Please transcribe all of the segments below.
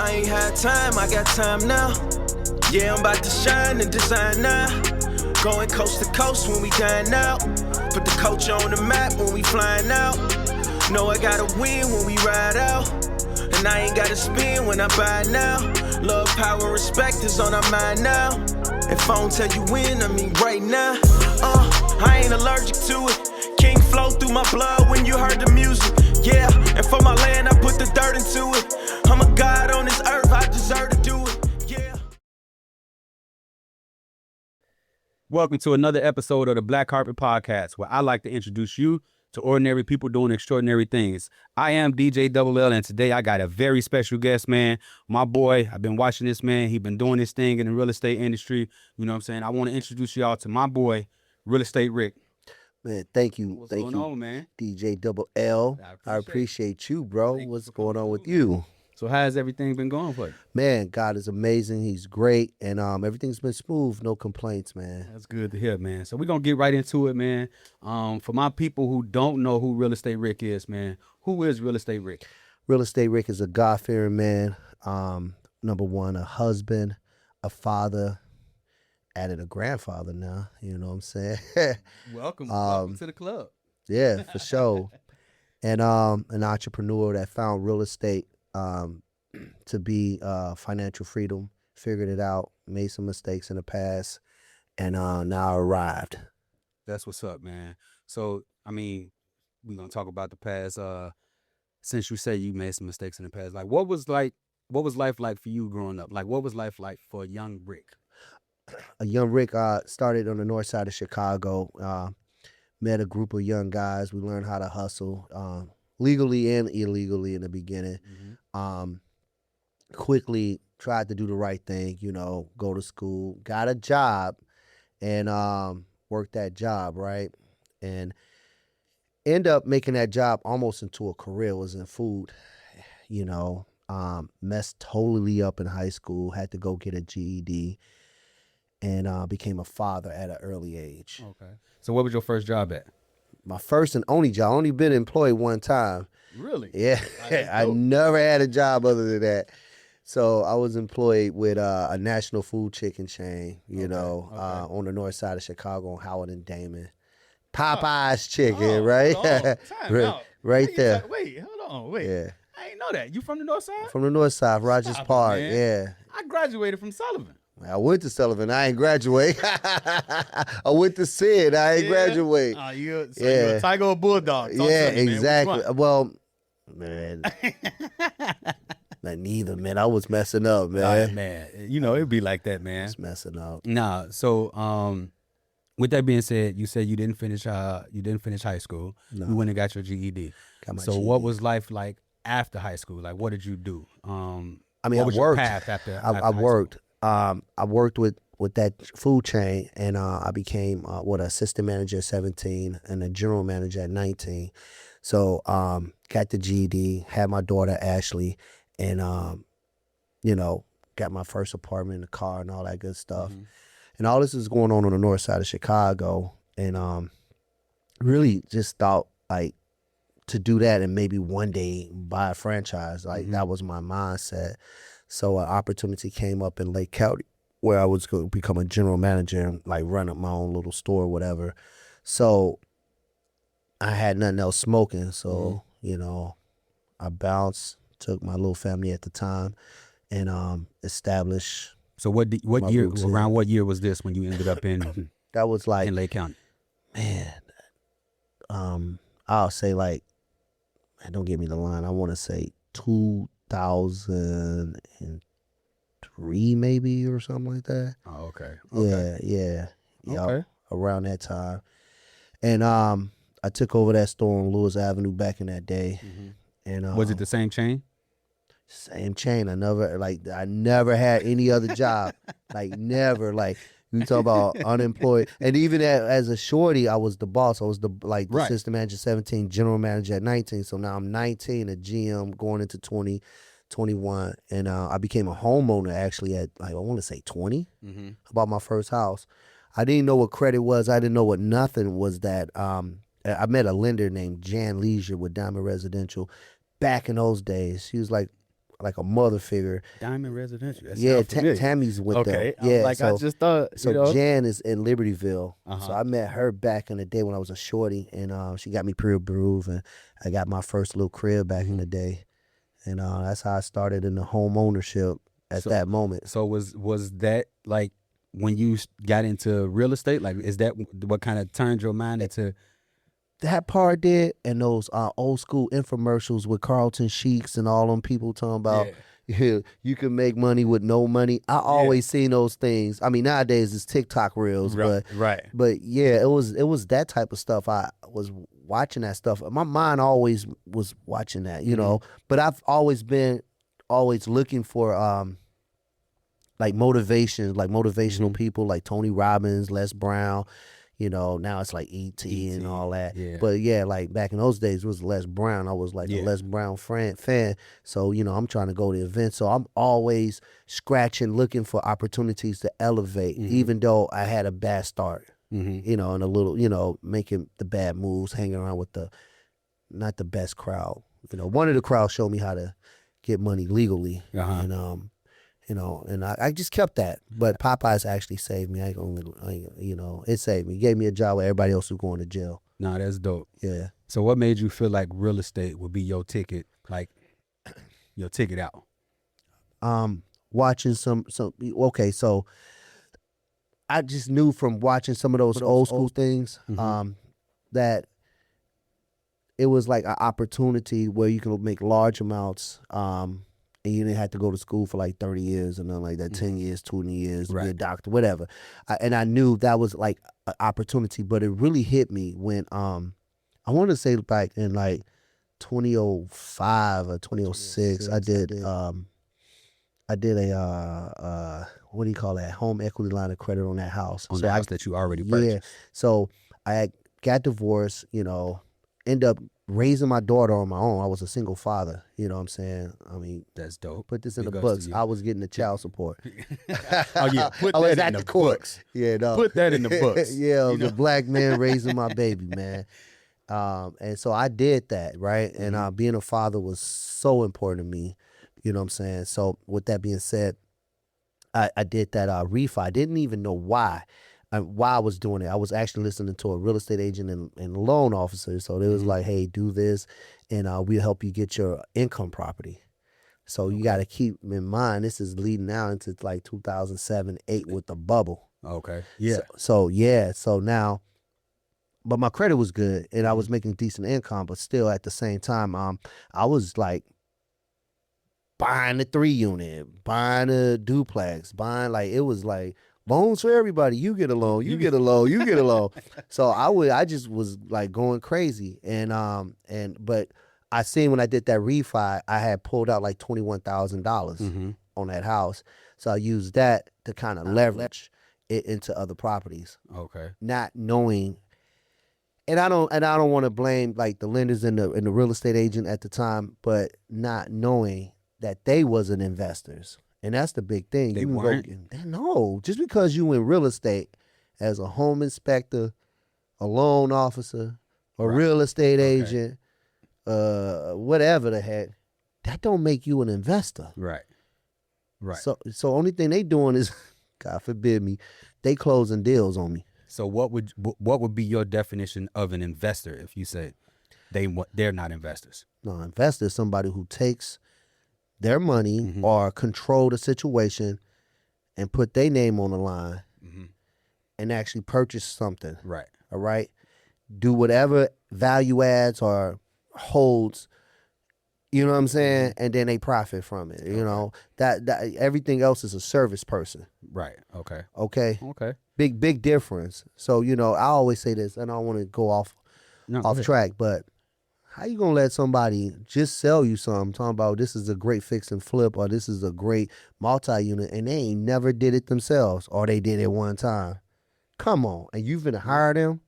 I ain't had time, I got time now. Yeah, I'm about to shine and design now. Going coast to coast when we dine out. Put the coach on the map when we flying out. Know I gotta win when we ride out. And I ain't gotta spin when I buy now. Love, power, respect is on our mind now. If I don't tell you when, I mean right now. I ain't allergic to it. King flow through my blood when you heard the music. Yeah, and for my land, I put the dirt into it. I'm a god on this earth, I deserve to do it. Yeah. Welcome to another episode of the Black Carpet Podcast, where I like to introduce you to ordinary people doing extraordinary things. I am DJ Double R, and today I got a very special guest, man. My boy, I've been watching this man. He's been doing this thing in the real estate industry. You know what I'm saying? I want to introduce y'all to my boy, Real Estate Rick. Man, thank you. What's going on, man? DJ Double L. I appreciate you, bro. What's going on with you? So how's everything been going for you? Man, God is amazing. He's great. And everything's been smooth. No complaints, man. That's good to hear, man. So we're going to get right into it, man. For my people who don't know who Real Estate Rick is, man, who is Real Estate Rick? Real Estate Rick is a God-fearing man. Number one, a husband, a father, added a grandfather now. You know what I'm saying? Welcome to the club. Yeah, for sure. And an entrepreneur that found real estate to be financial freedom, figured it out, made some mistakes in the past, and now arrived. That's what's up, man. So, I mean, we're going to talk about the past. Since you say you made some mistakes in the past, like what was life like for you growing up? Like what was life like for a young Rick? A young Rick started on the north side of Chicago, met a group of young guys. We learned how to hustle, legally and illegally in the beginning. Mm-hmm. Quickly tried to do the right thing, go to school, got a job, and worked that job, right? And end up making that job almost into a career. Was in food, messed totally up in high school, had to go get a GED, and became a father at an early age. Okay. So what was your first job at? My first and only job. Only been employed one time. Really? Yeah. I never had a job other than that. So I was employed with a national food chicken chain, on the north side of Chicago on Howard and Damon. Popeye's chicken, right? Right there. Hold on. Yeah. I didn't know that. You from the north side? From the north side, Rogers Park, yeah. I graduated from Sullivan. I went to Sullivan. I ain't graduate. I went to Sid. I ain't graduate. You're a tiger or bulldog. Exactly. Well, man. Not neither, man. I was messing up, man. Man, it'd be like that, man. It's messing up. Nah. So, with that being said, you said you didn't finish high school. No. You went and got your GED. So GED. What was life like after high school? Like, what did you do? I worked. Your path after I worked. I worked with that food chain, and I became assistant manager at 17 and a general manager at 19. So got the GED, had my daughter Ashley, and got my first apartment in the car and all that good stuff. Mm-hmm. And all this is going on the north side of Chicago, and really just thought like to do that and maybe one day buy a franchise. Like that was my mindset. So an opportunity came up in Lake County where I was going to become a general manager and like run up my own little store or whatever. So I had nothing else smoking. So, I bounced, took my little family at the time, and established. So what year, around what year was this when you ended up in that was like in Lake County? Man, I'll say like, don't give me the line. I want to say 2003 maybe or something like that. Oh, okay. Yeah. Okay. Around that time. And I took over that store on Lewis Avenue back in that day. Mm-hmm. And was it the same chain? Same chain. I never had any other job. Never. You talk about unemployed. And even as a shorty, I was the boss. I was the assistant manager at 17, general manager at 19. So now I'm 19, a GM going into 21. And I became a homeowner actually at, I want to say 20. Mm-hmm. I bought my first house. I didn't know what credit was. I didn't know what nothing was that. I met a lender named Jan Leisure with Diamond Residential back in those days. She was like, like a mother figure. Diamond Residential. That Yeah, sounds familiar. Tammy's with them. Okay. Yeah, I just thought, so Jan is in Libertyville. Uh-huh. So I met her back in the day when I was a shorty, and she got me pre-approved, and I got my first little crib back in the day, and that's how I started in the home ownership at that moment. So was that like when you got into real estate? Like, is that what kind of turned your mind into? That part did, and those old school infomercials with Carlton Sheiks and all them people talking about, you can make money with no money. I always seen those things. I mean, nowadays it's TikTok reels, but yeah, it was that type of stuff. I was watching that stuff. My mind always was watching that, you know. But I've always been looking for like motivation, like motivational people like Tony Robbins, Les Brown. You know, now it's like E.T. and all that. Yeah. But yeah, like back in those days, it was Les Brown. I was like a Les Brown fan. So, you know, I'm trying to go to events. So I'm always scratching, looking for opportunities to elevate, even though I had a bad start, you know, and a little, you know, making the bad moves, hanging around with not the best crowd. You know, one of the crowds showed me how to get money legally. And, you know, and I just kept that. But Popeyes actually saved me. You know, it saved me. It gave me a job where everybody else was going to jail. Nah, that's dope. Yeah. So what made you feel like real estate would be your ticket, like your ticket out? Watching some okay, so I just knew from watching some of those old school things that it was like an opportunity where you can make large amounts and you didn't have to go to school for like 30 years or nothing like that, 10 years, 20 years, be a doctor, whatever. And I knew that was like an opportunity, but it really hit me when, I want to say back in like 2005 or 2006, I did a, what do you call that, home equity line of credit on that house. On the house that you already purchased. Yeah. So I got divorced, you know, end up raising my daughter on my own. I was a single father, you know what I'm saying? I mean, that's dope. Put this in the books. I was getting the child support. Oh yeah, put that in the books. Yeah, no. Put that in the books. Yeah, I was a black man raising my baby, man. And so I did that, right? And being a father was so important to me, you know what I'm saying? So with that being said, I did that refi. I didn't even know why I was doing it. I was actually listening to a real estate agent and loan officer. So they was like, hey, do this, and we'll help you get your income property. So you got to keep in mind, this is leading now into like 2007, 2008 with the bubble. Okay. Yeah. So now, but my credit was good, and I was making decent income, but still at the same time, I was like buying the 3-unit, buying a duplex, it was like, loans for everybody. You get a loan. You get a loan. You get a loan. So I just was like going crazy, but I seen when I did that refi, I had pulled out like $21,000 on that house. So I used that to kind of leverage it into other properties. Okay. Not knowing, and I don't want to blame like the lenders and the real estate agent at the time, but not knowing that they wasn't investors. And that's the big thing. They weren't? No, just because you in real estate as a home inspector, a loan officer, a real estate agent, whatever the heck, that don't make you an investor. Right. So only thing they doing is, God forbid me, they closing deals on me. So what would be your definition of an investor if you said they're not investors? No, investor is somebody who takes their money or control the situation and put their name on the line and actually purchase something. Right. All right. Do whatever value adds or holds, you know what I'm saying? And then they profit from it. You know, that everything else is a service person. Right. Okay. Okay. Big difference. So, you know, I always say this, and I don't want to go off track, but how you gonna let somebody just sell you something, talking about this is a great fix and flip or this is a great multi-unit, and they ain't never did it themselves, or they did it one time? Come on, and you've been hired them?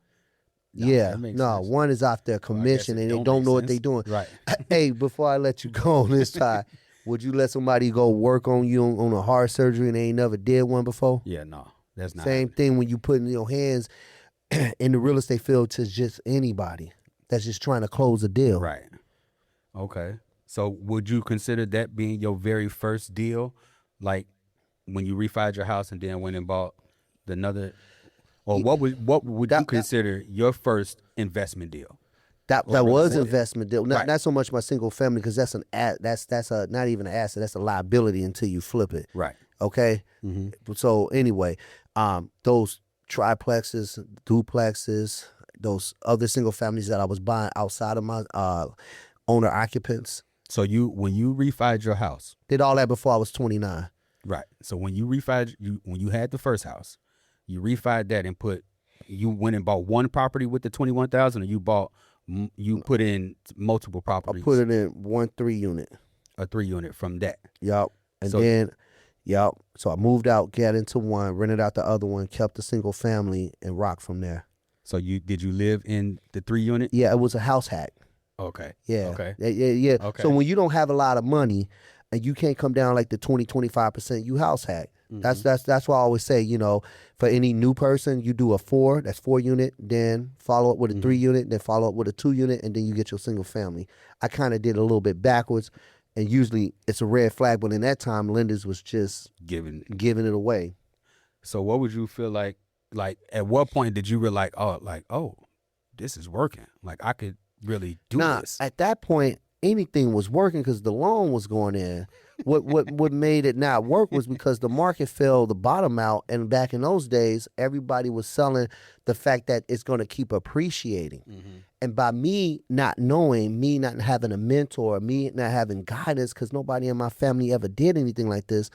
Sense. One is off their commission and they don't know what they're doing. Right. Hey, before I let you go on this time, would you let somebody go work on you on a heart surgery and they ain't never did one before? Yeah, no, that's not. Same thing when you put in your hands in the real estate field to just anybody that's just trying to close a deal. Right. Okay. So would you consider that being your very first deal? Like when you refied your house and then went and bought another, or what would you consider your first investment deal? That real was estate? investment deal. Right. Not so much my single family, because that's a not even an asset. That's a liability until you flip it. Right. Okay. So anyway, those triplexes, duplexes, those other single families that I was buying outside of my owner occupants, So when you refied your house, did all that before I was 29. right? So when you refied, when you had the first house, you refied that and you went and bought one property with the 21,000, or you put in multiple I properties. put it in 1 3-unit. A 3-unit from that. Yup. And so I moved out, got into one, rented out the other one, kept the single family, and rocked from there. So did you live in the 3-unit? Yeah, it was a house hack. Okay. Yeah. Okay. Yeah. Okay. So when you don't have a lot of money and you can't come down like the 20-25%, you house hack. That's why I always say, for any new person, you do a 4, that's 4-unit, then follow up with a 3-unit, then follow up with a 2-unit, and then you get your single family. I kind of did a little bit backwards, and usually it's a red flag, but in that time, lenders was just giving it away. So what would you feel like at what point did you realize, oh, this is working? Like I could really do this. At that point, anything was working because the loan was going in. What made it not work was because the market fell the bottom out, and back in those days, everybody was selling the fact that it's going to keep appreciating. And by me not knowing, me not having a mentor, me not having guidance, because nobody in my family ever did anything like this,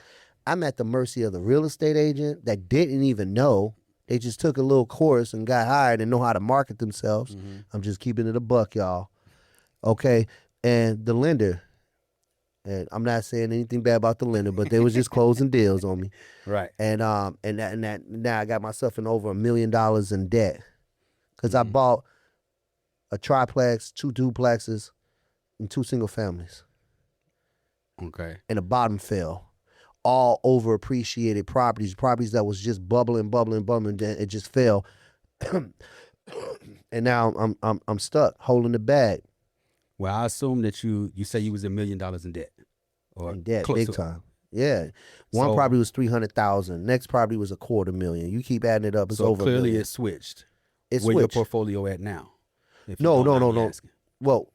I'm at the mercy of the real estate agent that didn't even know. They just took a little course and got hired and know how to market themselves. I'm just keeping it a buck, y'all. Okay? And the lender, and I'm not saying anything bad about the lender, but they was just closing deals on me. Right. And now I got myself in over $1 million in debt because I bought a triplex, 2 duplexes, and 2 single families. Okay. And the bottom fell. All overappreciated properties that was just bubbling, then it just fell. And now I'm stuck holding the bag. Well, I assume that you say you was $1 million in debt. Or In debt, close big to- time. Yeah. One property was $300,000. Next property was $250,000. You keep adding it up, it's so over. clearly $1 million. it switched. It Where your switched. portfolio at now? If you No. don't mind me asking. Well,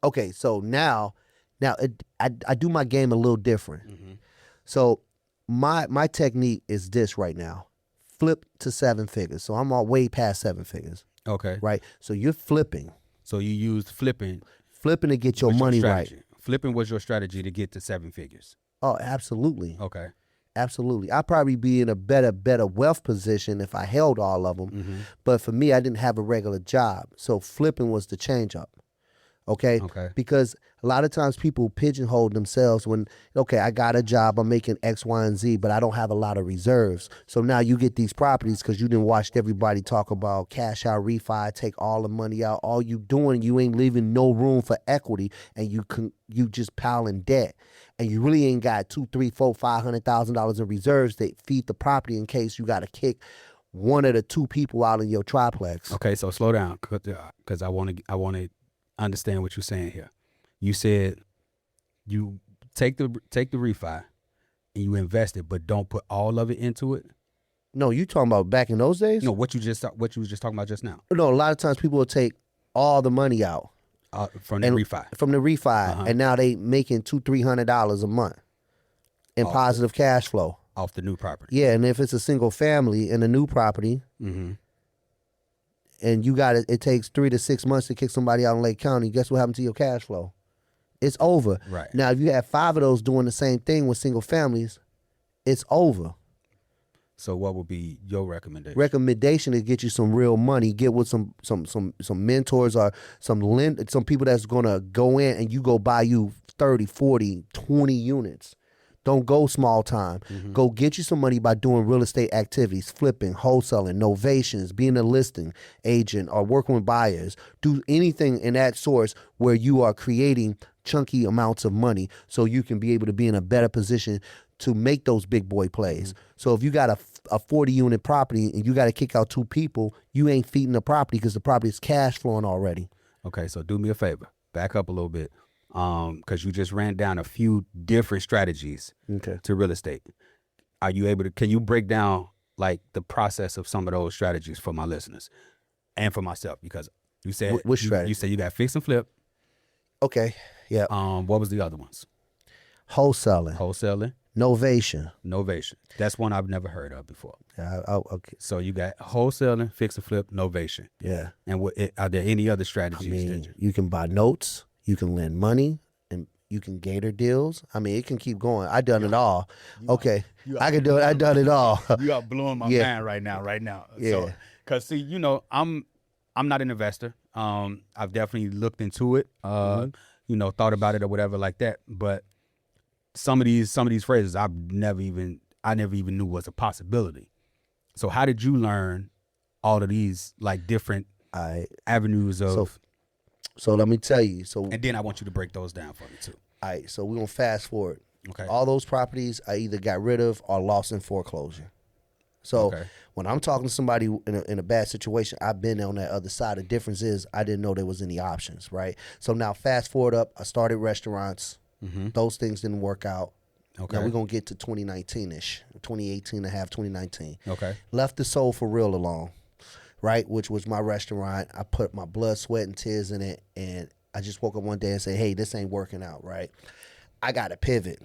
okay, so now I do my game a little different. So my technique is this right now. Flip to 7 figures. So I'm all way past 7 figures. Okay. Right? So you're flipping. So you used flipping. Flipping to get your money right. Flipping was your strategy to get to 7 figures. Oh, absolutely. Okay. Absolutely. I'd probably be in a better wealth position if I held all of them. But for me, I didn't have a regular job. So flipping was the change up. Okay? Okay. Because a lot of times people pigeonhole themselves when, okay, I got a job, I'm making X, Y, and Z, but I don't have a lot of reserves. So now you get these properties because you didn't watch everybody talk about cash out, refi, take all the money out. All you doing, you ain't leaving no room for equity, and you just piling debt. And you really ain't got $200,000, $300,000, $500,000 in reserves that feed the property in case you got to kick one of the 2 people out in your triplex. Okay, so slow down because I want to understand what you're saying here. You said you take the refi and you invest it, but don't put all of it into it. No, you talking about back in those days? No, what you was just talking about just now. No, a lot of times people will take all the money out from the refi. From the refi, and now they making $200-$300 a month in positive cash flow off the new property. Yeah, and if it's a single family in a new property, and you got it takes 3 to 6 months to kick somebody out in Lake County, guess what happened to your cash flow? It's over. Right. Now, if you have 5 of those doing the same thing with single families, it's over. So what would be your recommendation? Recommendation is get you some real money. Get with some mentors or some people that's gonna go in and you go buy you 30, 40, 20 units. Don't go small time. Go get you some money by doing real estate activities, flipping, wholesaling, novations, being a listing agent or working with buyers. Do anything in that source where you are creating chunky amounts of money so you can be able to be in a better position to make those big boy plays. So if you got a 40 unit property and you got to kick out 2 people, you ain't feeding the property because the property is cash flowing already. Okay, so do me a favor. Back up a little bit. because you just ran down a few different strategies to real estate. Are you able to? Can you break down like the process of some of those strategies for my listeners and for myself? Because you said Which strategy? You said you got fix and flip. Okay. Yeah. What was the other ones? Wholesaling. Novation. That's one I've never heard of before. Yeah. Okay. So you got wholesaling, fix and flip, novation. Yeah. And are there any other strategies? I mean, you can buy notes, you can lend money, and you can gator deals. I mean, it can keep going. I done it all. Okay. I can do it. I done it all. You are blowing my mind right now. Yeah. So, cause see, you know, I'm not an investor. I've definitely looked into it, you know, thought about it or whatever like that. But some of these phrases I never even knew was a possibility. So how did you learn all of these like different avenues of? So let me tell you. And then I want you to break those down for me too. All right. So we're gonna fast forward. Okay. All those properties I either got rid of or lost in foreclosure. So when I'm talking to somebody in a bad situation, I've been on that other side. The difference is I didn't know there was any options, right? So now fast forward up, I started restaurants. Those things didn't work out. Okay. Now we're going to get to 2019-ish, 2018 and a half, 2019. Okay. Left the Soul for Real alone, right, which was my restaurant. I put my blood, sweat, and tears in it, and I just woke up one day and said, hey, this ain't working out, right? I got to pivot.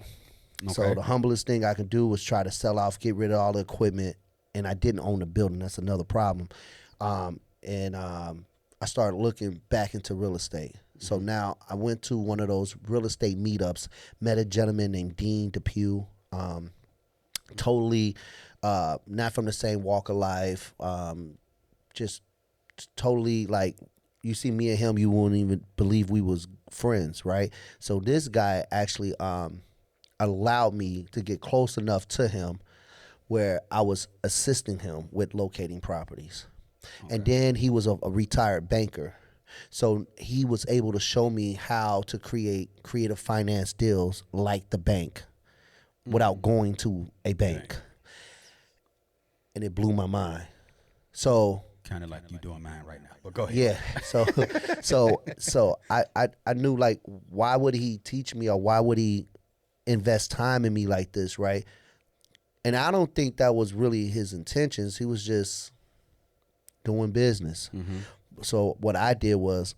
Okay. So the humblest thing I could do was try to sell off, get rid of all the equipment, and I didn't own the building. That's another problem. I started looking back into real estate. So now I went to one of those real estate meetups, met a gentleman named Dean Depew, totally not from the same walk of life, just totally like, you see me and him, you wouldn't even believe we was friends, right? So this guy actually allowed me to get close enough to him where I was assisting him with locating properties. Okay. And then he was a retired banker. So he was able to show me how to create creative finance deals like the bank without going to a bank. And it blew my mind. So kind of like you doing mine right now, but go ahead. Yeah. So I knew, like, why would he teach me or why would he invest time in me like this, right? And I don't think that was really his intentions. He was just doing business. So what I did was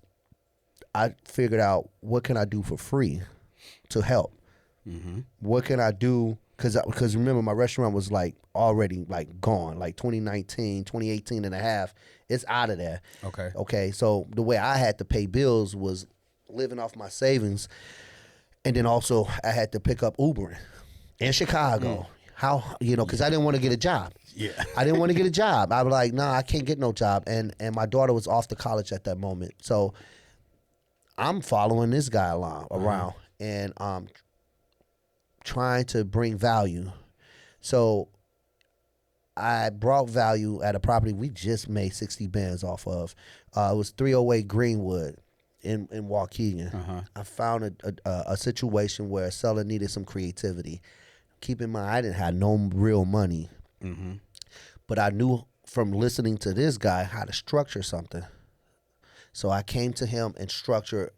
I figured out, what can I do for free to help? What can I do? Because remember, my restaurant was like already like gone, like 2018 and a half. It's out of there. Okay. So the way I had to pay bills was living off my savings. And then also I had to pick up Ubering in Chicago. How, because I didn't want to get a job. Yeah. I didn't want to get a job. I was like, no, I can't get no job. And my daughter was off to college at that moment. So I'm following this guy around and trying to bring value. So I brought value at a property we just made 60 bands off of. It was 308 Greenwood in Waukegan. I found a situation where a seller needed some creativity. Keep in mind, I didn't have no real money. But I knew from listening to this guy how to structure something. So I came to him and structured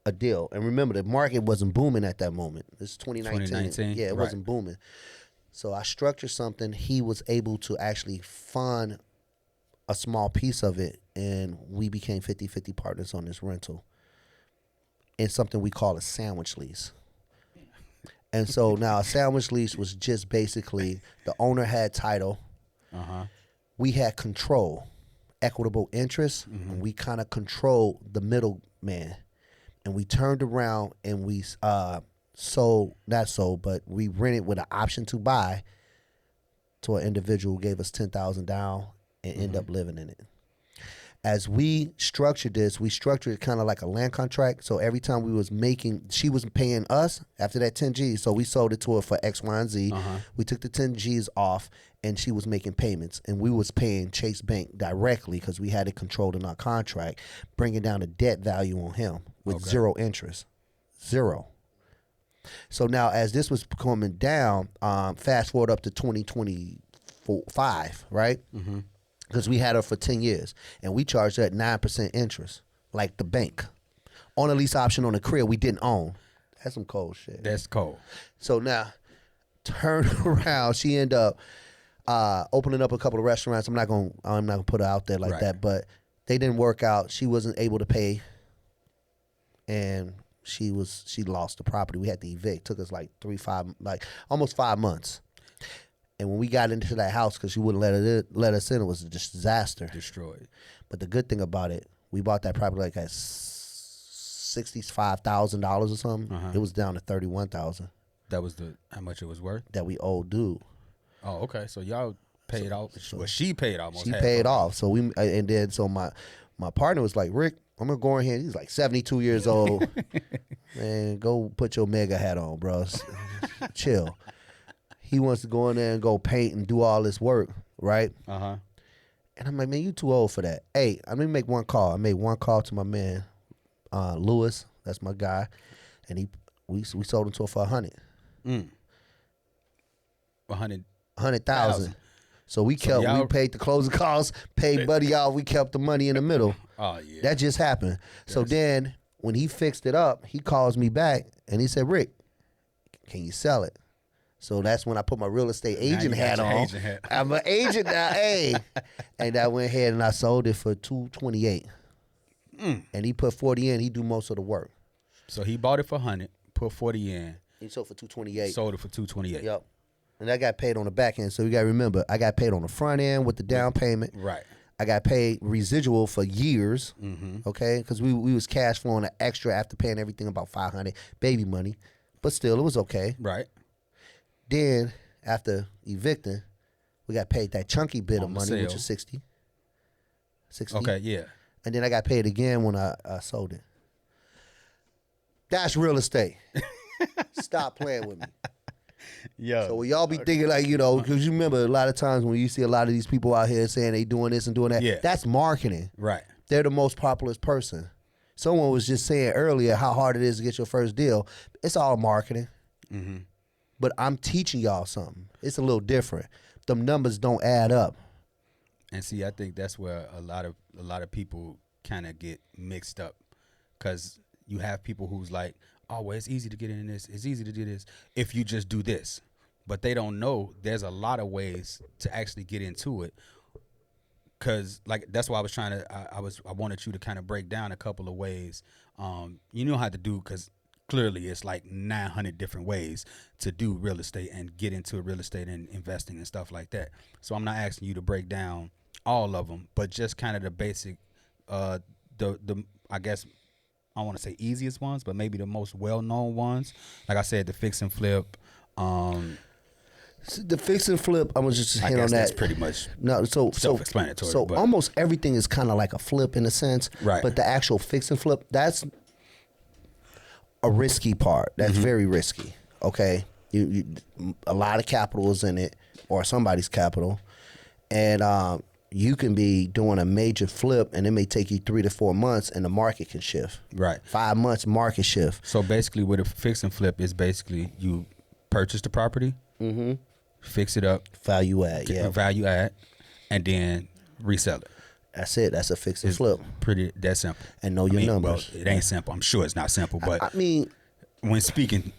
a deal. And remember, the market wasn't booming at that moment. This is 2019. Yeah, it wasn't booming. So I structured something. He was able to actually fund a small piece of it, and we became 50-50 partners on this rental in something we call a sandwich lease. And so now a sandwich lease was just basically the owner had title. We had control, equitable interest, and we kind of controlled the middleman. And we turned around and we we rented with an option to buy to an individual who gave us $10,000 down and end up living in it. As we structured this, we structured it kind of like a land contract. So every time she was paying us after that 10 G's. So we sold it to her for X, Y, and Z. We took the 10 G's off, and she was making payments. And we was paying Chase Bank directly because we had it controlled in our contract, bringing down the debt value on him with zero interest. Zero. So now as this was coming down, fast forward up to 2025, right? Because we had her for 10 years, and we charged her at 9% interest, like the bank, on a lease option on a crib we didn't own. That's some cold shit. That's cold. So now, turn around. She ended up opening up a couple of restaurants. I'm not gonna put her out there like that, but they didn't work out. She wasn't able to pay, and she lost the property. We had to evict. Took us like almost 5 months. And when we got into that house, because she wouldn't let us in, it was a disaster. Destroyed. But the good thing about it, we bought that property like at $65,000 or something. It was down to $31,000. That was how much it was worth? That we owed dude. Oh, okay. So y'all paid off. Well, she paid almost. She half paid of off. So my partner was like, Rick, I'm gonna go in here. He's like 72 years old. Man, go put your mega hat on, bro. Chill. He wants to go in there and go paint and do all this work, right? And I'm like, man, you too old for that. Hey, I'm gonna make one call. I made one call to my man, Lewis. That's my guy, and we sold him to her for $100,000. $100,000. So we paid the closing costs, paid Buddy off. We kept the money in the middle. Oh yeah, that just happened. Yes. So then when he fixed it up, he calls me back and he said, Rick, can you sell it? So that's when I put my real estate agent hat on. I'm an agent now, hey. And I went ahead and I sold it for $228. And he put 40 in. He do most of the work. So he bought it for 100, put 40 in. He sold for $228. Sold it for $228. Yep. And I got paid on the back end. So you got to remember, I got paid on the front end with the down payment. Right. I got paid residual for years. Okay, because we was cash flowing an extra after paying everything about $500 baby money, but still it was okay. Right. Then after evicting, we got paid that chunky bit of money, which is 60. Okay, yeah. And then I got paid again when I sold it. That's real estate. Stop playing with me. Yeah. So when y'all be thinking like, because you remember a lot of times when you see a lot of these people out here saying they doing this and doing that, that's marketing. Right. They're the most popular person. Someone was just saying earlier how hard it is to get your first deal. It's all marketing. But I'm teaching y'all something. It's a little different. Them numbers don't add up. And see, I think that's where a lot of people kind of get mixed up, because you have people who's like, oh, well, it's easy to get in this. It's easy to do this if you just do this. But they don't know there's a lot of ways to actually get into it. Because like that's why I was trying to. I wanted you to kind of break down a couple of ways. You know how to do, because clearly it's like 900 different ways to do real estate and get into real estate and investing and stuff like that. So I'm not asking you to break down all of them, but just kind of the basic, the I guess I don't want to say easiest ones, but maybe the most well-known ones. Like I said, the fix and flip. The fix and flip, I'm gonna just hit on that. That's pretty much self-explanatory. So almost everything is kind of like a flip in a sense, right? But the actual fix and flip, that's a risky part. That's very risky. Okay, you a lot of capital is in it, or somebody's capital, and you can be doing a major flip, and it may take you 3 to 4 months, and the market can shift. Right, 5 months market shift. So basically, with a fix and flip is basically you purchase the property, fix it up, value add, and then resell it. That's it. That's a fix and flip. Pretty that simple. And know your numbers. Well, it ain't simple. I'm sure it's not simple, but I mean, when speaking,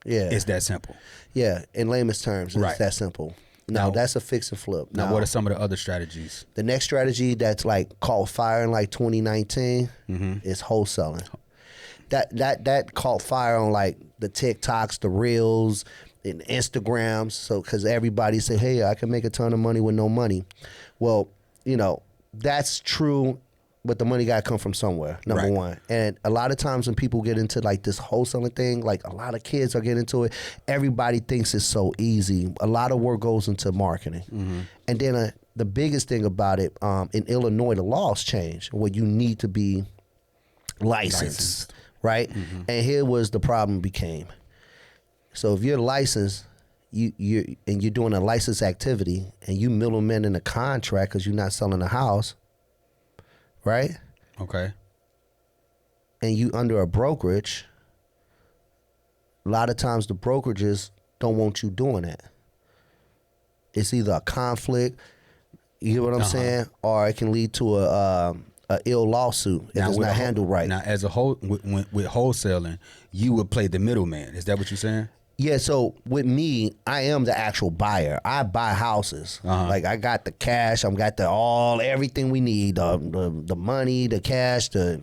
it's that simple. Yeah, in layman's terms, it's that simple. Now that's a fix and flip. Now, what are some of the other strategies? The next strategy that's like caught fire in like 2019 is wholesaling. That caught fire on like the TikToks, the Reels, and Instagrams. So because everybody say, hey, I can make a ton of money with no money. Well, that's true, but the money got to come from somewhere, number one. And a lot of times when people get into like this wholesaling thing, like a lot of kids are getting into it, everybody thinks it's so easy. A lot of work goes into marketing. And then the biggest thing about it, in Illinois, the laws changed where you need to be licensed. Right? And here was the problem became. So if you're licensed, you're doing a licensed activity and you middlemen in a contract because you're not selling a house, right? Okay. And you under a brokerage, a lot of times the brokerages don't want you doing that. It's either a conflict, you know what I'm saying, or it can lead to an ill lawsuit if it's not handled right. Now, as a whole, with wholesaling, you would play the middleman. Is that what you're saying? Yeah, so with me, I am the actual buyer. I buy houses. Like I got the cash, I've got everything we need, the money, the cash, the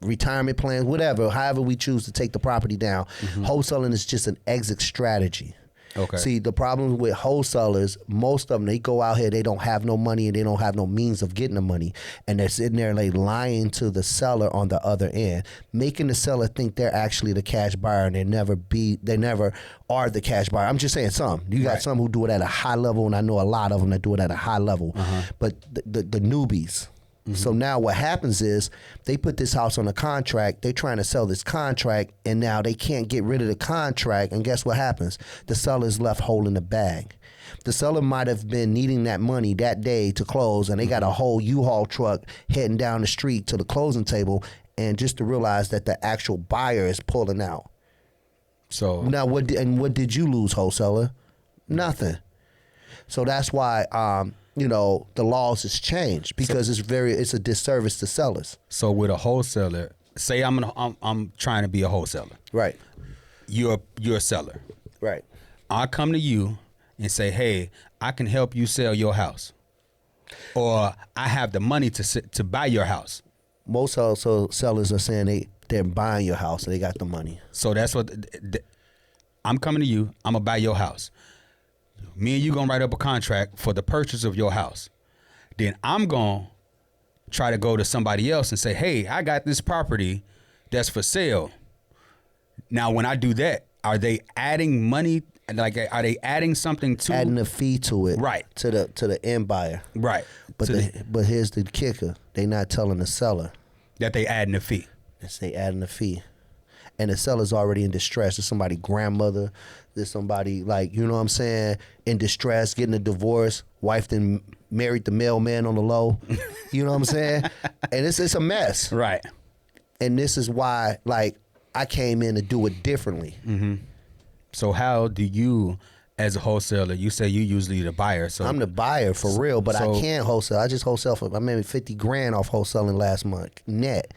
retirement plans, whatever, however we choose to take the property down. Wholesaling is just an exit strategy. Okay. See, the problem with wholesalers, most of them, they go out here, they don't have no money and they don't have no means of getting the money. And they're sitting there like lying to the seller on the other end, making the seller think they're actually the cash buyer, and they never are the cash buyer. I'm just saying some. You got some who do it at a high level, and I know a lot of them that do it at a high level. But the newbies. So now what happens is they put this house on a contract. They're trying to sell this contract, and now they can't get rid of the contract. And guess what happens? The seller is left holding the bag. The seller might have been needing that money that day to close, and they got a whole U-Haul truck heading down the street to the closing table, and just to realize that the actual buyer is pulling out. So now what did you lose, wholesaler? Nothing. So that's why the laws has changed, because it's a disservice to sellers. So with a wholesaler, say I'm trying to be a wholesaler. Right. You're a seller. Right. I come to you and say, hey, I can help you sell your house, or I have the money to buy your house. Most also sellers are saying they're buying your house, so they got the money. So that's what I'm coming to you. I'm gonna buy your house. Me and you gonna write up a contract for the purchase of your house. Then I'm gonna try to go to somebody else and say, hey, I got this property that's for sale. Now, when I do that, are they adding money? Like, are they adding something to adding a fee to it? Right. To the end buyer. Right. But here's the kicker. They not telling the seller that they adding a fee. Yes, they adding a fee. And the seller's already in distress. There's somebody grandmother. There's somebody, like, you know what I'm saying, in distress, getting a divorce. Wife then married the mailman on the low. You know what I'm saying? And it's a mess. Right. And this is why, like, I came in to do it differently. So how do you, as a wholesaler, you say you usually the buyer. So I'm the buyer for real, but I can't wholesale. I just wholesale I made $50,000 off wholesaling last month. Net.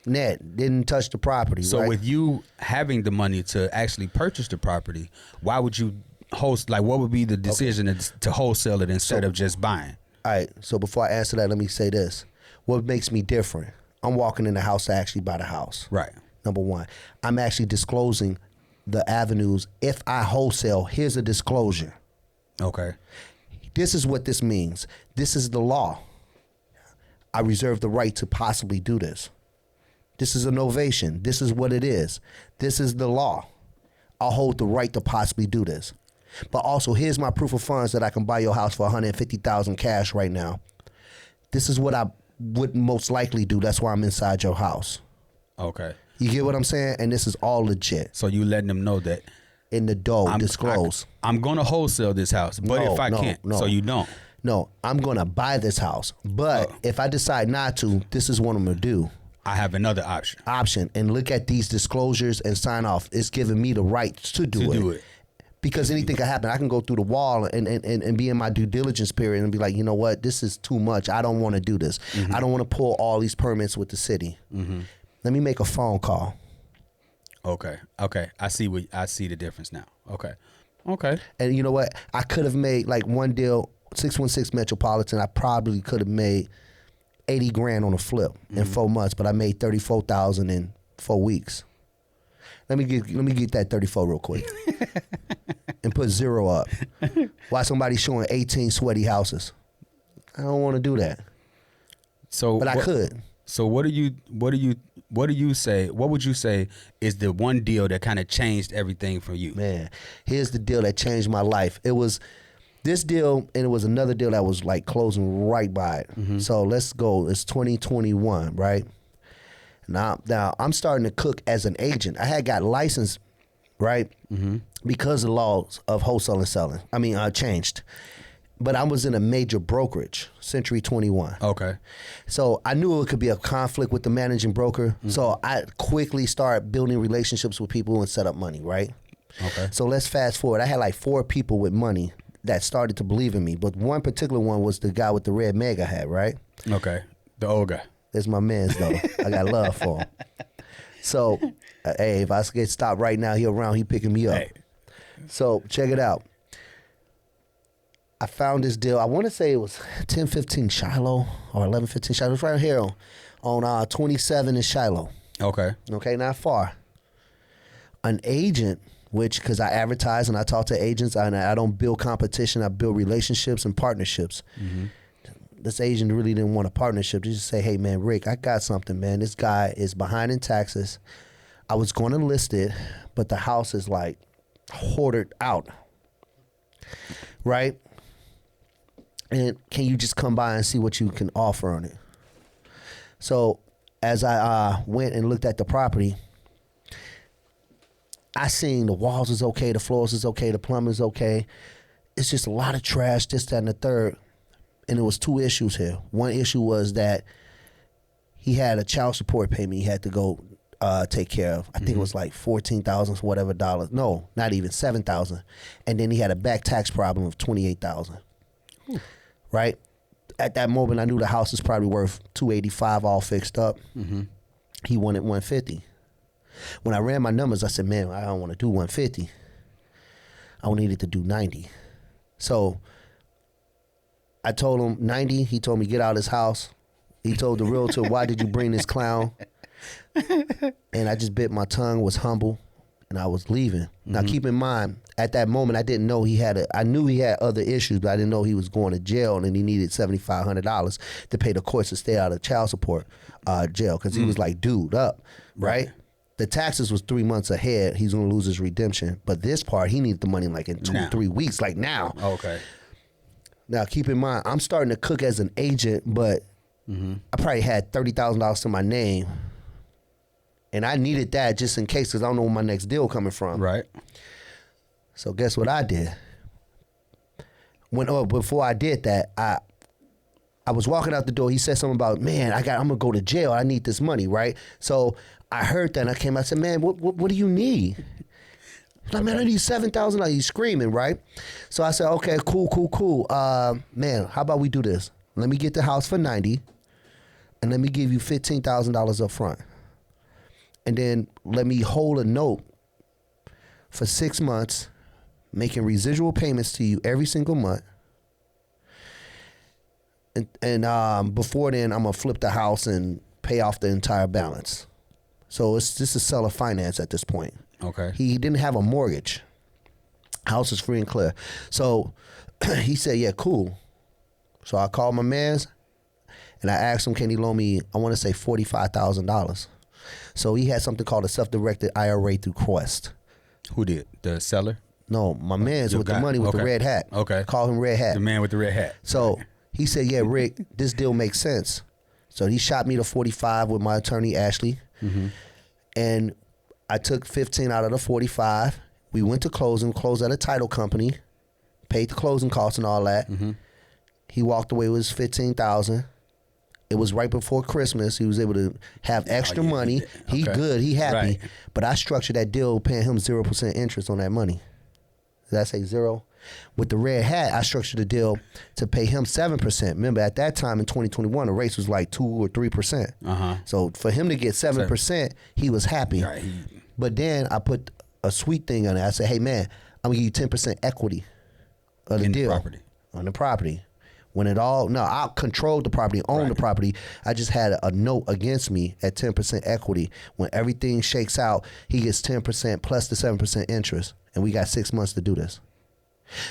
Didn't touch the property. So right? with you having the money to actually purchase the property, why would you what would be the decision to wholesale it instead of just buying? All right. So before I answer that, let me say this. What makes me different? I'm walking in the house to actually buy the house. Right. Number one, I'm actually disclosing the avenues. If I wholesale, here's a disclosure. Okay. This is what this means. This is the law. I reserve the right to possibly do this. This is a novation. This is what it is. This is the law. I hold the right to possibly do this. But also, here's my proof of funds that I can buy your house for $150,000 cash right now. This is what I would most likely do. That's why I'm inside your house. Okay. You get what I'm saying? And this is all legit. So you letting them know that in the door, disclose. I'm going to wholesale this house, but if I can't, so you don't. No, I'm going to buy this house. But if I decide not to, this is what I'm going to do. I have another option. And look at these disclosures and sign off. It's giving me the right to do it. Because anything can happen. I can go through the wall and be in my due diligence period and be like, you know what? This is too much. I don't want to do this. I don't want to pull all these permits with the city. Let me make a phone call. Okay. I see the difference now. Okay. And you know what? I could have made like one deal, 616 Metropolitan. I probably could have made $80,000 on a flip in 4 months, but I made $34,000 in 4 weeks. Let me get that 34 real quick and put 0 up. While somebody's showing 18 sweaty houses, I don't want to do that. But I could. So what would you say is the one deal that kind of changed everything for you? Man, here's the deal that changed my life. It was this deal, and it was another deal that was like closing right by it. So let's go. It's 2021, right? Now I'm starting to cook as an agent. I had got licensed, right? Because the laws of wholesaling and selling, changed. But I was in a major brokerage, Century 21. Okay. So I knew it could be a conflict with the managing broker. So I quickly started building relationships with people and set up money, right? Okay. So let's fast forward. I had like 4 people with money that started to believe in me. But one particular one was the guy with the red mega hat, right? Okay. The old guy. That's my man's though. I got love for him. So, hey, if I get stopped right now, he around, he picking me up. Hey. So check it out. I found this deal. I want to say it was 1015 Shiloh or 1115 Shiloh. It's right here on 27 in Shiloh. Okay. Okay, not far. An agent, because I advertise and I talk to agents, and I don't build competition. I build relationships and partnerships. Mm-hmm. This agent really didn't want a partnership. He just say, hey, man, Rick, I got something, man. This guy is behind in taxes. I was going to list it, but the house is like hoarded out, right? And can you just come by and see what you can offer on it? So as I went and looked at the property, I seen the walls is okay, the floors is okay, the plumbing is okay. It's just a lot of trash, this, that, and the third. And there was two issues here. One issue was that he had a child support payment he had to go take care of. I think it was like $14,000 whatever dollars. No, not even $7,000. And then he had a back tax problem of $28,000. Right? At that moment, I knew the house is probably worth $285 all fixed up. Mm-hmm. He wanted $150. When I ran my numbers, I said, man, I don't want to do $150. I needed to do $90. So I told him $90. He told me get out of his house. He told the realtor, why did you bring this clown? And I just bit my tongue, was humble, and I was leaving. Mm-hmm. Now keep in mind, at that moment, I didn't know I knew he had other issues, but I didn't know he was going to jail and he needed $7,500 to pay the courts to stay out of child support jail, because he was like dude up, right? The taxes was 3 months ahead. He's going to lose his redemption. But this part, he needed the money like in 2-3 weeks, like now. Okay. Now, keep in mind, I'm starting to cook as an agent, but I probably had $30,000 to my name. And I needed that just in case, because I don't know where my next deal coming from. Right. So guess what I did? Before I did that, I was walking out the door. He said something about, man, I'm going to go to jail. I need this money, right? So I heard that and I came out and said, man, what do you need? Like, man, I need $7,000. He's screaming, right? So I said, okay, cool. Man, how about we do this? Let me get the house for $90, and let me give you $15,000 up front. And then let me hold a note for 6 months, making residual payments to you every single month. And before then, I'm going to flip the house and pay off the entire balance. So it's just a seller finance at this point. Okay. He didn't have a mortgage. House is free and clear. So he said, yeah, cool. So I called my mans and I asked him, can he loan me, I want to say $45,000. So he had something called a self-directed IRA through Quest. Who did? The seller? No, my man's with the money with the red hat. Okay. Call him Red Hat. The man with the red hat. So he said, yeah, Rick, this deal makes sense. So he shot me the 45 with my attorney, Ashley. Mm-hmm. And I took 15 out of the 45. We went to closing, closed at a title company, paid the closing costs and all that. Mm-hmm. He walked away with his $15,000. It was right before Christmas. He was able to have extra money. He good. He happy. Right. But I structured that deal paying him 0% interest on that money. Did I say zero? With the red hat, I structured the deal to pay him 7%. Remember, at that time in 2021, the rates was like 2 or 3%. Uh-huh. So for him to get 7%, he was happy. Right. But then I put a sweet thing on it. I said, hey, man, I'm going to give you 10% equity of the deal. On the property. I controlled the property, owned the property. I just had a note against me at 10% equity. When everything shakes out, he gets 10% plus the 7% interest. And we got 6 months to do this.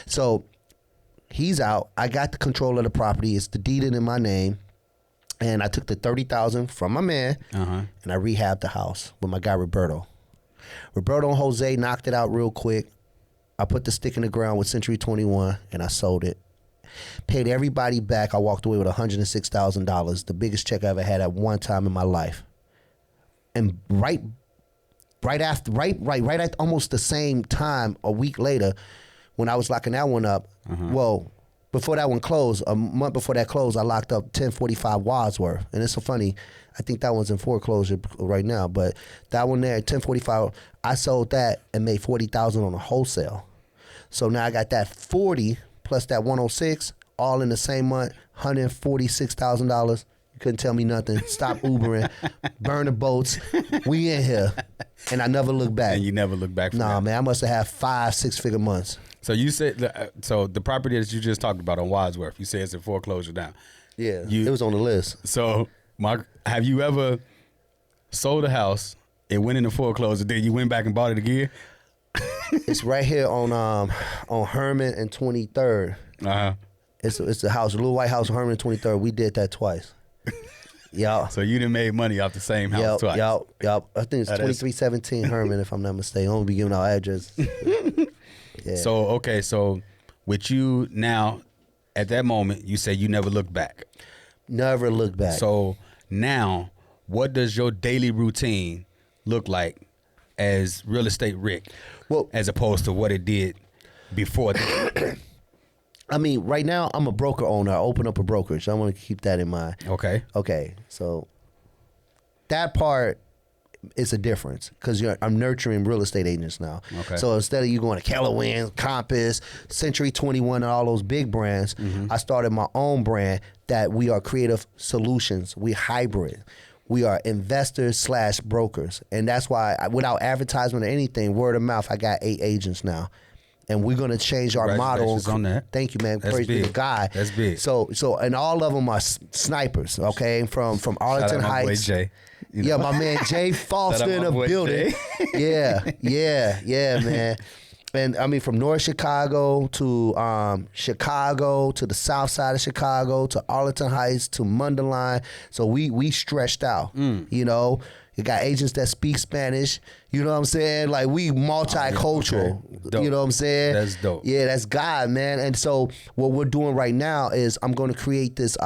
So he's out. I got the control of the property. It's deeded in my name. And I took the $30,000 from my man, and I rehabbed the house with my guy, Roberto. Roberto and Jose knocked it out real quick. I put the stick in the ground with Century 21, and I sold it. Paid everybody back. I walked away with $106,000, the biggest check I ever had at one time in my life. And right at almost the same time, a week later, when I was locking that one up, well, before that one closed, a month before that closed, I locked up 1045 Wadsworth. And it's so funny, I think that one's in foreclosure right now, but that one there, 1045, I sold that and made $40,000 on a wholesale. So now I got that 40 plus that 106, all in the same month, $146,000. Couldn't tell me nothing. Stop Ubering. Burn the boats. We in here. And I never looked back. And you never look back from Nah, that. man, I must have had 5-6 figure months. So you said, so the property that you just talked about on Wadsworth, you said it's in foreclosure now. Yeah, it was on the list. So, Mark, have you ever sold a house, it went into foreclosure, then you went back and bought it again? It's right here on Herman and 23rd. Uh-huh. It's a house, a little white house on Herman and 23rd. We did that twice. Yeah. So you done made money off the same house twice. Yep. I think it's 2317 Herman, if I'm not mistaken. I won't be giving out addresses. Yeah. So with you now, at that moment, you say you never looked back. Never looked back. So now, what does your daily routine look like as Real Estate Rick, as opposed to what it did before that? I mean, right now, I'm a broker owner. I open up a brokerage. I want to keep that in mind. Okay. So that part is a difference because I'm nurturing real estate agents now. Okay. So instead of you going to Keller Williams, Compass, Century 21, and all those big brands, I started my own brand that we are creative solutions. We hybrid. We are investors / brokers. And that's why, without advertisement or anything, word of mouth, I got 8 agents now. And we're gonna change our model. On that. Thank you, man. That's Praise be big. to God. That's big. So, and all of them are snipers. Okay, from Arlington Heights. Shout out my boy Jay. Yeah, my man Jay Foster in the building. Yeah, man. And I mean, from North Chicago to Chicago to the South Side of Chicago to Arlington Heights to Mundelein. So we stretched out. You know. You got agents that speak Spanish. You know what I'm saying? Like, we multicultural. Okay. You know what I'm saying? That's dope. Yeah, that's God, man. And so what we're doing right now is I'm going to create this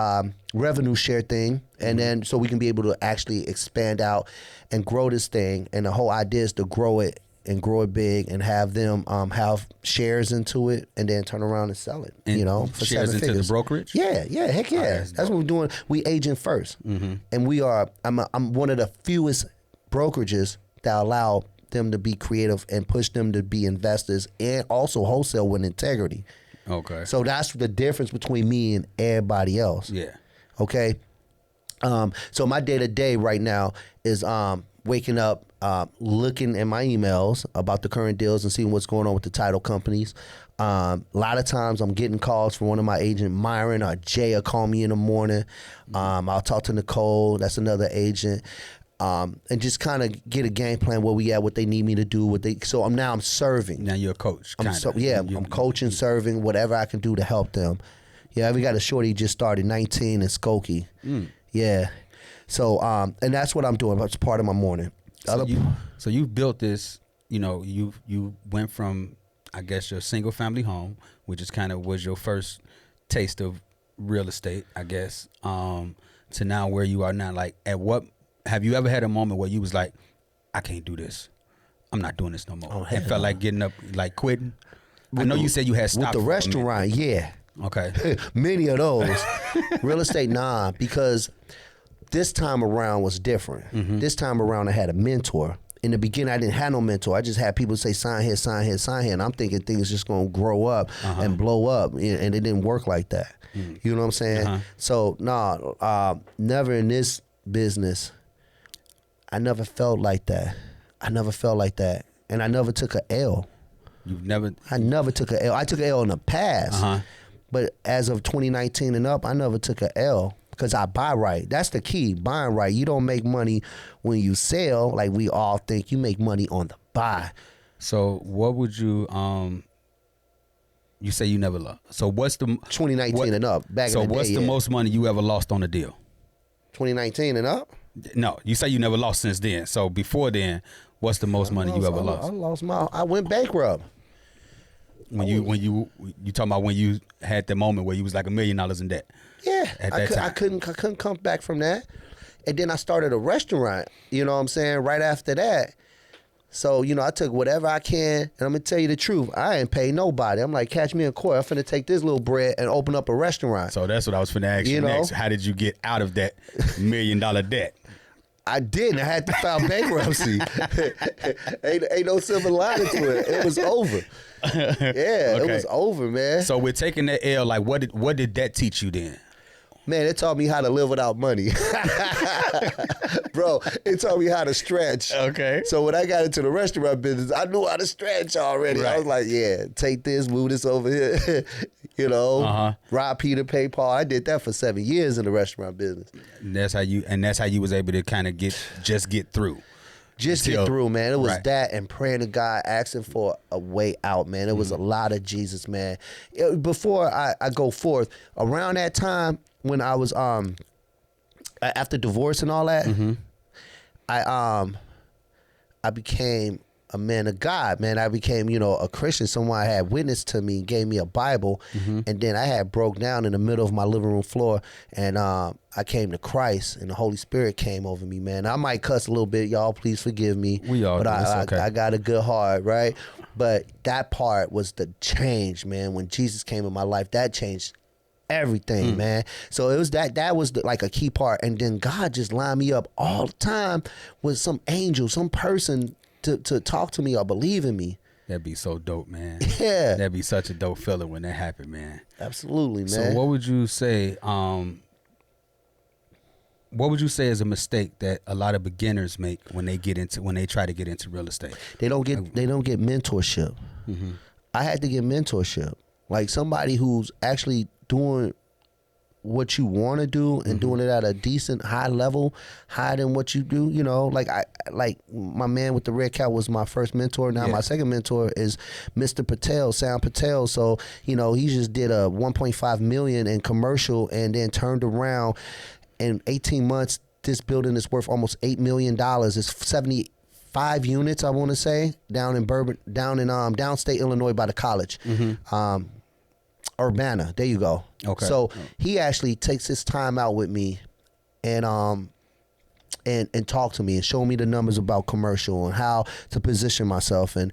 revenue share thing, and then so we can be able to actually expand out and grow this thing. And the whole idea is to grow it and grow it big and have them have shares into it and then turn around and sell it, and for shares 7 into figures. the brokerage? Yeah, heck yeah. That's what we're doing. We agent first. And we are, I'm one of the fewest brokerages that allow them to be creative and push them to be investors and also wholesale with integrity. Okay. So that's the difference between me and everybody else. Yeah. Okay. So my day to day right now is waking up, looking at my emails about the current deals and seeing what's going on with the title companies. A lot of times I'm getting calls from one of my agent, Myron or Jay, will call me in the morning. I'll talk to Nicole, that's another agent. And just kind of get a game plan where we at, what they need me to do, so I'm serving. Now you're a coach. I'm coaching, serving, whatever I can do to help them. Yeah, we got a shorty just started, 19 in Skokie. Yeah. So, and that's what I'm doing. That's part of my morning. So you built this, you went from, I guess, your single family home, which is kind of was your first taste of real estate, I guess, to now where you are now. Like, have you ever had a moment where you was like, I can't do this. I'm not doing this no more. And felt like getting up, like quitting? I know you said you had stopped. With the restaurant, yeah. Okay. Many of those. Real estate, nah, because this time around was different. This time around I had a mentor. In the beginning, I didn't have no mentor. I just had people say, sign here, sign here, sign here. And I'm thinking things just going to grow up and blow up. And it didn't work like that. You know what I'm saying? So, never in this business, I never felt like that. And I never took a L. I never took a L. I took a L in the past. But as of 2019 and up, I never took a L. Because I buy right. That's the key, buying right. You don't make money when you sell like we all think. You make money on the buy. So what would you, you say you never lost. So what's the... 2019 and up, back in the day. So what's the most money you ever lost on a deal? 2019 and up? No, you say you never lost since then. So before then, what's the most money you ever lost? I went bankrupt. When you talking about when you had the moment where you was like $1 million in debt? Yeah, at that time. I couldn't come back from that, and then I started a restaurant. You know what I'm saying? Right after that, so I took whatever I can, and I'm gonna tell you the truth. I ain't pay nobody. I'm like, catch me in court. I'm finna take this little bread and open up a restaurant. So that's what I was finna ask you next. How did you get out of that $1 million debt? I didn't. I had to file bankruptcy. ain't no silver lining to it. It was over. Yeah, okay. It was over, man. So with taking that L, like what did that teach you then? Man, it taught me how to live without money. Bro, it taught me how to stretch. Okay. So when I got into the restaurant business, I knew how to stretch already. Right. I was like, yeah, take this, move this over here. You know, rob Peter, pay Paul. I did that for 7 years in the restaurant business. And that's how you was able to kind of get through. Get through, man. It was that and praying to God, asking for a way out, man. It was a lot of Jesus, man. Before I go forth, around that time when I was after divorce and all that, I became a man of God, man. I became, a Christian. Someone had witnessed to me, gave me a Bible, and then I had broke down in the middle of my living room floor, and I came to Christ, and the Holy Spirit came over me, man. I might cuss a little bit, y'all. Please forgive me. We all, but okay. I got a good heart, right? But that part was the change, man. When Jesus came in my life, that changed everything, man. So it was that was like a key part, and then God just lined me up all the time with some angel, some person to talk to me or believe in me. That'd be so dope, man. Yeah. That'd be such a dope feeling when that happened, man. Absolutely, man. So what would you say is a mistake that a lot of beginners make when they try to get into real estate? They don't get mentorship. I had to get mentorship. Like somebody who's actually doing what you want to do and doing it at a decent high level, higher than what you do, like my man with the red cow was my first mentor. Now my second mentor is Mr. Patel, Sam Patel. So, he just did a 1.5 million in commercial and then turned around in 18 months. This building is worth almost $8 million. It's 75 units, I want to say, down in downstate Illinois by the college. Urbana, there you go. Okay. So he actually takes his time out with me and talk to me and show me the numbers about commercial and how to position myself, and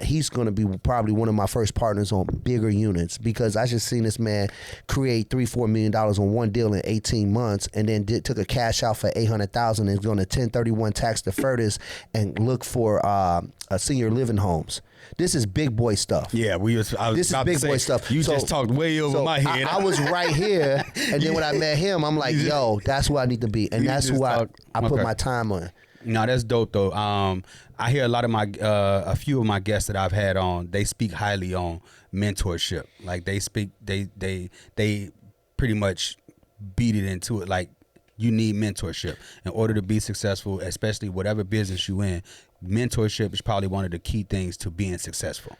he's going to be probably one of my first partners on bigger units, because I just seen this man create $3-4 million on one deal in 18 months, and then took a cash out for $800,000 and is going to 1031 tax defer this and look for senior living homes. This is big boy stuff. Yeah, this is big boy stuff. You just talked way over my head. I was right here, and then when I met him, I'm like, yo, that's where I need to be, and that's who I put my time on. No, that's dope though. I hear a few of my guests that I've had on, they speak highly on mentorship. Like they pretty much beat it into it. Like, you need mentorship in order to be successful, especially whatever business you in. Mentorship is probably one of the key things to being successful.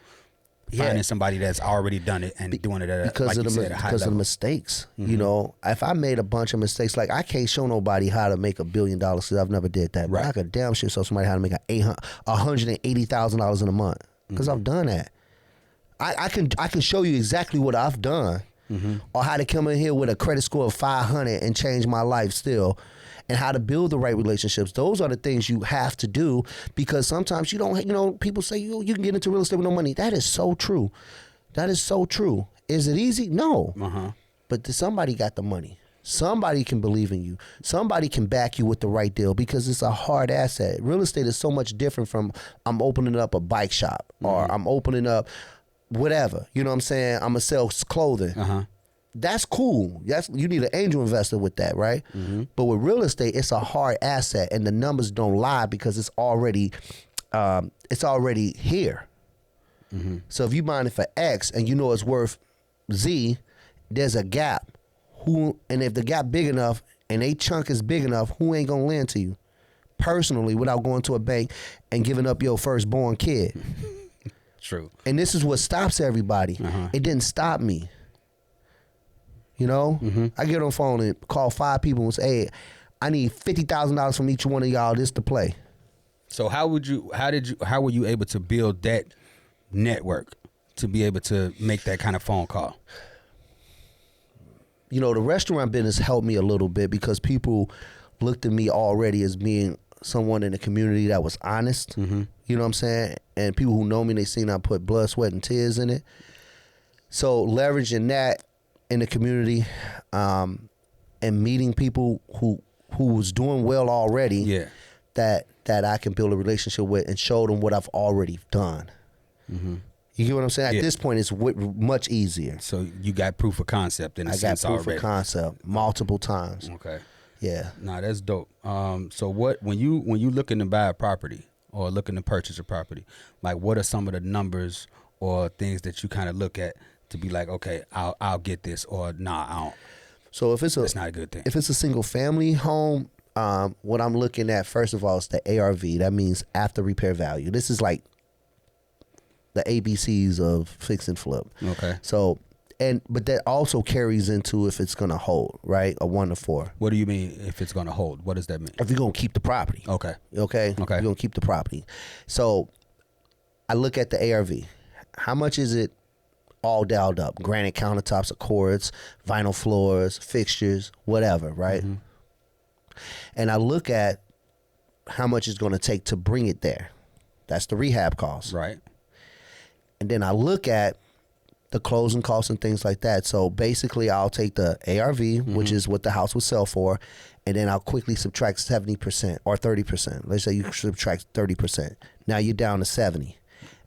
Finding somebody that's already done it and doing it at a high level. Because of the mistakes. If I made a bunch of mistakes, like I can't show nobody how to make $1 billion because I've never did that. Right. But I could damn sure show somebody how to make $180,000 in a month, because I've done that. I can show you exactly what I've done, or how to come in here with a credit score of 500 and change my life still. And how to build the right relationships. Those are the things you have to do, because sometimes you don't, people say you can get into real estate with no money. That is so true. That is so true. Is it easy? No. But somebody got the money. Somebody can believe in you. Somebody can back you with the right deal, because it's a hard asset. Real estate is so much different from I'm opening up a bike shop or I'm opening up whatever. You know what I'm saying? I'm going to sell clothing. That's cool. You need an angel investor with that, right? But with real estate, it's a hard asset, and the numbers don't lie because it's already here. So if you buying it for X and you know it's worth Z, there's a gap. And if the gap big enough and a chunk is big enough, who ain't gonna lend to you personally without going to a bank and giving up your firstborn kid? True. And this is what stops everybody. It didn't stop me. I get on the phone and call 5 people and say, hey, I need $50,000 from each one of y'all just to play. So how were you able to build that network to be able to make that kind of phone call? The restaurant business helped me a little bit, because people looked at me already as being someone in the community that was honest. You know what I'm saying? And people who know me, they seen I put blood, sweat, and tears in it. So leveraging that in the community, and meeting people who was doing well already, that I can build a relationship with and show them what I've already done. You get what I'm saying? Yeah. At this point, it's much easier. So you got proof of concept in a sense already. I got proof of concept multiple times. Okay. Yeah. Nah, that's dope. So when you looking to buy a property or looking to purchase a property, like what are some of the numbers or things that you kind of look at to be like, okay, I'll get this, or nah, I don't. So if it's That's not a good thing. If it's a single family home, what I'm looking at first of all is the ARV. That means after repair value. This is like the ABCs of fix and flip. Okay. So, but that also carries into if it's gonna hold, right? A 1 to 4. What do you mean if it's gonna hold? What does that mean? If you're gonna keep the property. Okay. Okay. Okay. You're gonna keep the property. So, I look at the ARV. How much is it all dialed up? Granite countertops, accords, vinyl floors, fixtures, whatever, right? Mm-hmm. And I look at how much it's gonna take to bring it there. That's the rehab cost. Right. And then I look at the closing costs and things like that. So basically, I'll take the ARV, which is what the house will sell for, and then I'll quickly subtract 70% or 30%. Let's say you subtract 30%. Now you're down to 70.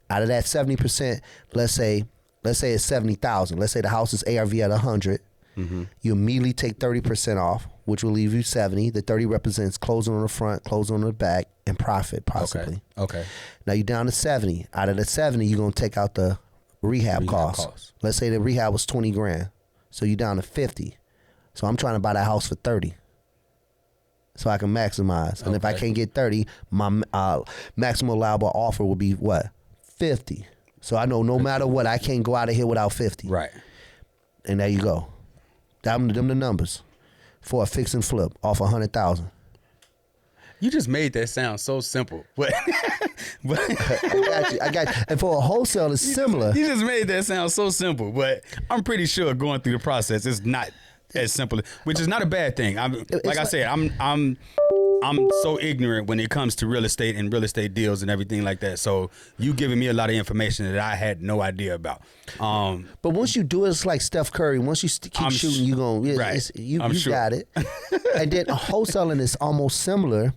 Out of that 70%, let's say it's 70,000. Let's say the house is ARV at 100. You immediately take 30% off, which will leave you 70. The 30 represents closing on the front, closing on the back, and profit possibly. Okay. Now you're down to 70. Out of the 70, you're gonna take out the rehab costs. Let's say the rehab was 20 grand. So you're down to 50. So I'm trying to buy that house for 30. So I can maximize. And if I can't get 30, my maximum allowable offer will be what? 50. So I know no matter what, I can't go out of here without 50. Right. And there you go. Them the numbers for a fix and flip off 100,000. You just made that sound so simple. But I got you. And for a wholesale, it's similar. You just made that sound so simple, but I'm pretty sure going through the process is not as simple, which is not a bad thing. I'm so ignorant when it comes to real estate and real estate deals and everything like that. So you giving me a lot of information that I had no idea about. But once you do it, it's like Steph Curry. Once you keep shooting, you gonna right. You sure. got it. And then wholesaling is almost similar.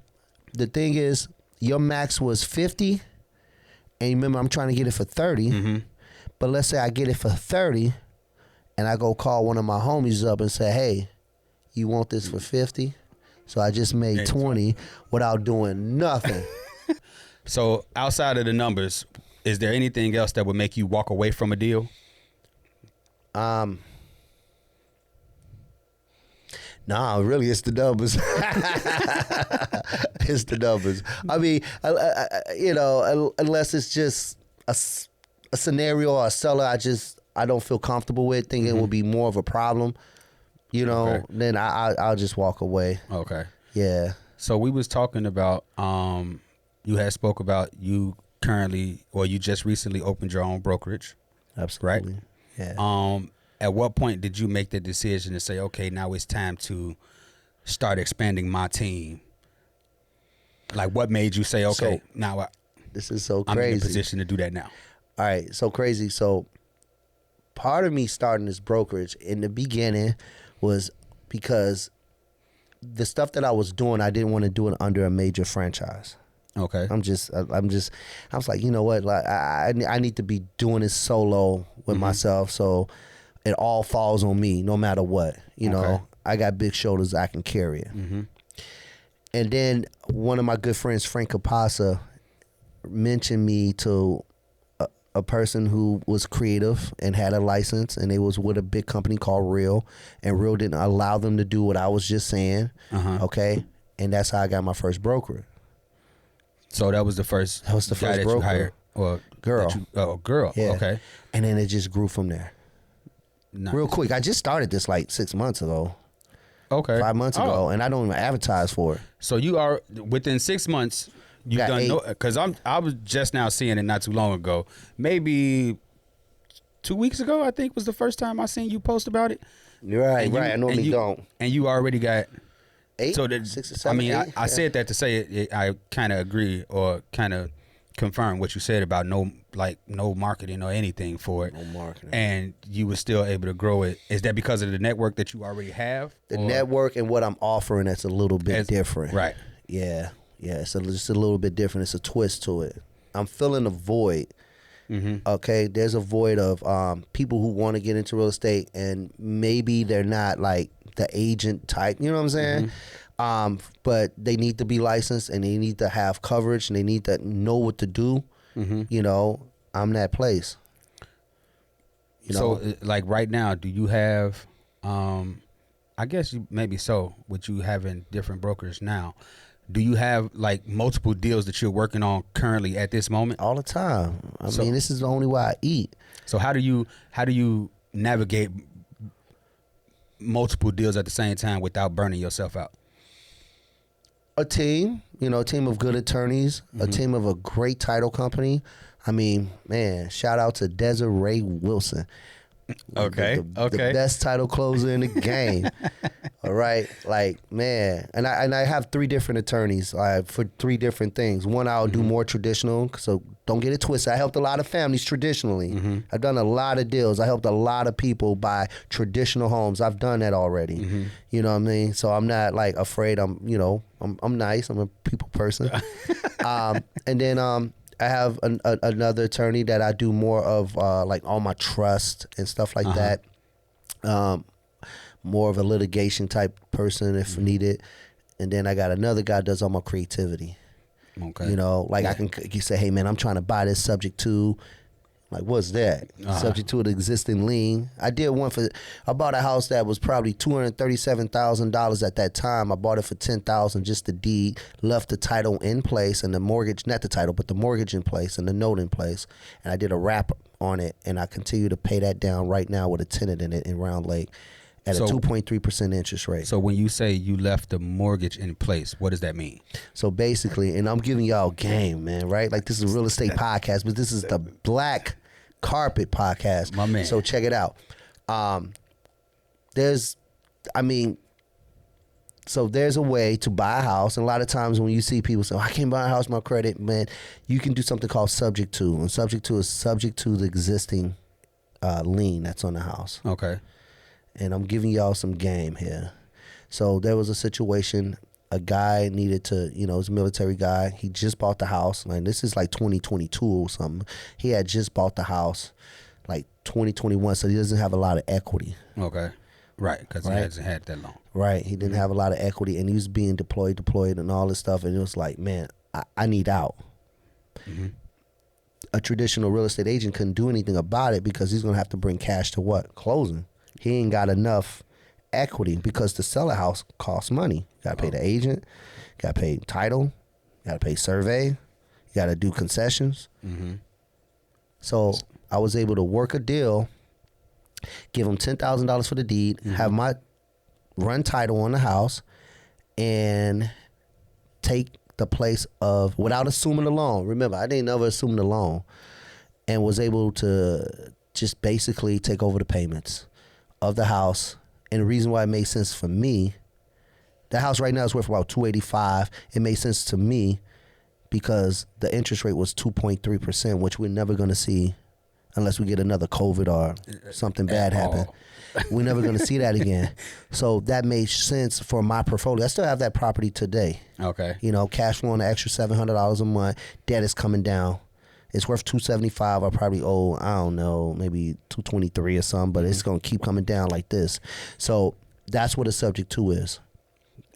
The thing is, your max was 50, and remember, I'm trying to get it for 30. But let's say I get it for 30, and I go call one of my homies up and say, "Hey, you want this for 50?" So I just made 20 without doing nothing. So outside of the numbers, is there anything else that would make you walk away from a deal? Nah, really, it's the numbers. It's the numbers. I mean, unless it's just a scenario or a seller I don't feel comfortable with, think it will be more of a problem, then I'll just walk away. Okay. Yeah. So we was talking about, you had spoke about you currently, or you just recently opened your own brokerage. Absolutely. Right? Yeah. At what point did you make the decision to say, okay, now it's time to start expanding my team? Like, what made you say, okay, now this is so I'm crazy. in a position to do that now? All right, so crazy. So part of me starting this brokerage in the beginning was because the stuff that I was doing, I didn't want to do it under a major franchise. Okay. I was like, you know what? Like, I need to be doing this solo with myself, so it all falls on me, no matter what. You know, I got big shoulders, I can carry it. And then one of my good friends, Frank Capasa, mentioned me to a person who was creative and had a license, and they was with a big company called Real, and Real didn't allow them to do what I was just saying. Okay, and that's how I got my first broker. So that was the first. That was the guy first that broker. You hired, or Girl. Girl. Yeah. Okay. And then it just grew from there. Nice. Real quick, I just started this like 6 months ago. Okay. 5 months ago, and I don't even advertise for it. So you are within 6 months. You've Got done 8. because I was just now seeing it not too long ago. Maybe 2 weeks ago, I think was the first time I seen you post about it. Right. I normally don't. And you already got 8, so that 6 or 7. I mean, 8? I said that to say it, I kind of agree or kind of confirm what you said about no marketing or anything for it. No marketing. And you were still able to grow it. Is that because of the network that you already have? The network and what I'm offering that's a little bit different. Right. Yeah. It's just a little bit different. It's a twist to it. I'm filling a void Okay, there's a void of people who want to get into real estate and maybe they're not like the agent type, you know what I'm saying? But they need to be licensed and they need to have coverage and they need to know what to do. You know, I'm that place. You know? So, like right now, do you have? I guess you maybe so. With you having different brokers now, do you have like multiple deals that you're working on currently at this moment? All the time. I mean, this is the only way I eat. So how do you navigate multiple deals at the same time without burning yourself out? A team, you know, a team of good attorneys, a team of a great title company. I mean, man, shout out to Desiree Wilson. Okay. The best title closer in the game. All right. Like, man. And I have 3 different attorneys for 3 different things. One, I'll do more traditional. So don't get it twisted. I helped a lot of families traditionally. I've done a lot of deals. I helped a lot of people buy traditional homes. I've done that already. You know what I mean? So I'm not like afraid. I'm nice. I'm a people person. And then, I have another attorney that I do more of like all my trust and stuff like that. More of a litigation type person if needed. And then I got another guy that does all my creativity. Okay. You know, like you say, hey man, I'm trying to buy this subject to. Like, what's that? Subject to an existing lien. I bought a house that was probably $237,000 at that time. I bought it for $10,000, just the deed, left the title in place and the mortgage, not the title, but the mortgage in place and the note in place. And I did a wrap on it, and I continue to pay that down right now with a tenant in it in Round Lake at a 2.3% interest rate. So when you say you left the mortgage in place, what does that mean? So basically, and I'm giving y'all game, man, right? Like this is a real estate podcast, but this is the Black Carpet podcast. My man. So check it out. There's a way to buy a house. And a lot of times when you see people say, I can't buy a house, my credit, man, you can do something called subject to. And subject to is subject to the existing lien that's on the house. Okay. And I'm giving y'all some game here. So there was a situation, a guy needed to, you know, he's a military guy. He just bought the house. Like this is like 2022 or something. He had just bought the house like 2021, so he doesn't have a lot of equity. Okay. Right, because he hasn't had that long. Right. He didn't have a lot of equity, and he was being deployed and all this stuff. And it was like, man, I need out. A traditional real estate agent couldn't do anything about it because he's going to have to bring cash to what? Closing. He ain't got enough equity because to sell a house costs money. You got to pay the agent, you got to pay title, you got to pay survey, you got to do concessions. So I was able to work a deal, give him $10,000 for the deed, have my run title on the house, and take the place of, without assuming the loan. Remember, I didn't ever assume the loan, and was able to just basically take over the payments of the house. And the reason why it made sense for me, the house right now is worth about $285. It made sense to me because the interest rate was 2.3%, which we're never going to see unless we get another COVID or something bad happen. We're never going to see that again. So that made sense for my portfolio. I still have that property today. Okay. You know, cash flowing an extra $700 a month. Debt is coming down. It's worth $275. I probably owe, I don't know, maybe $223 or something, but it's going to keep coming down like this. So that's what a subject to is.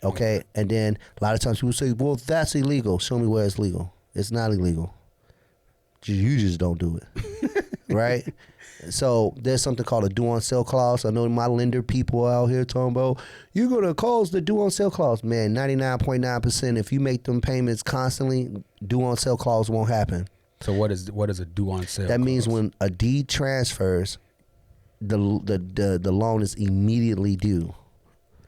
Okay? And then a lot of times people say, well, that's illegal. Show me where it's legal. It's not illegal. You just don't do it. Right? So there's something called a due on sale clause. I know my lender people out here talking about, you're going to cause the due on sale clause. Man, 99.9%, if you make them payments constantly, due on sale clause won't happen. So what is a due on sale? That means when a deed transfers, the loan is immediately due.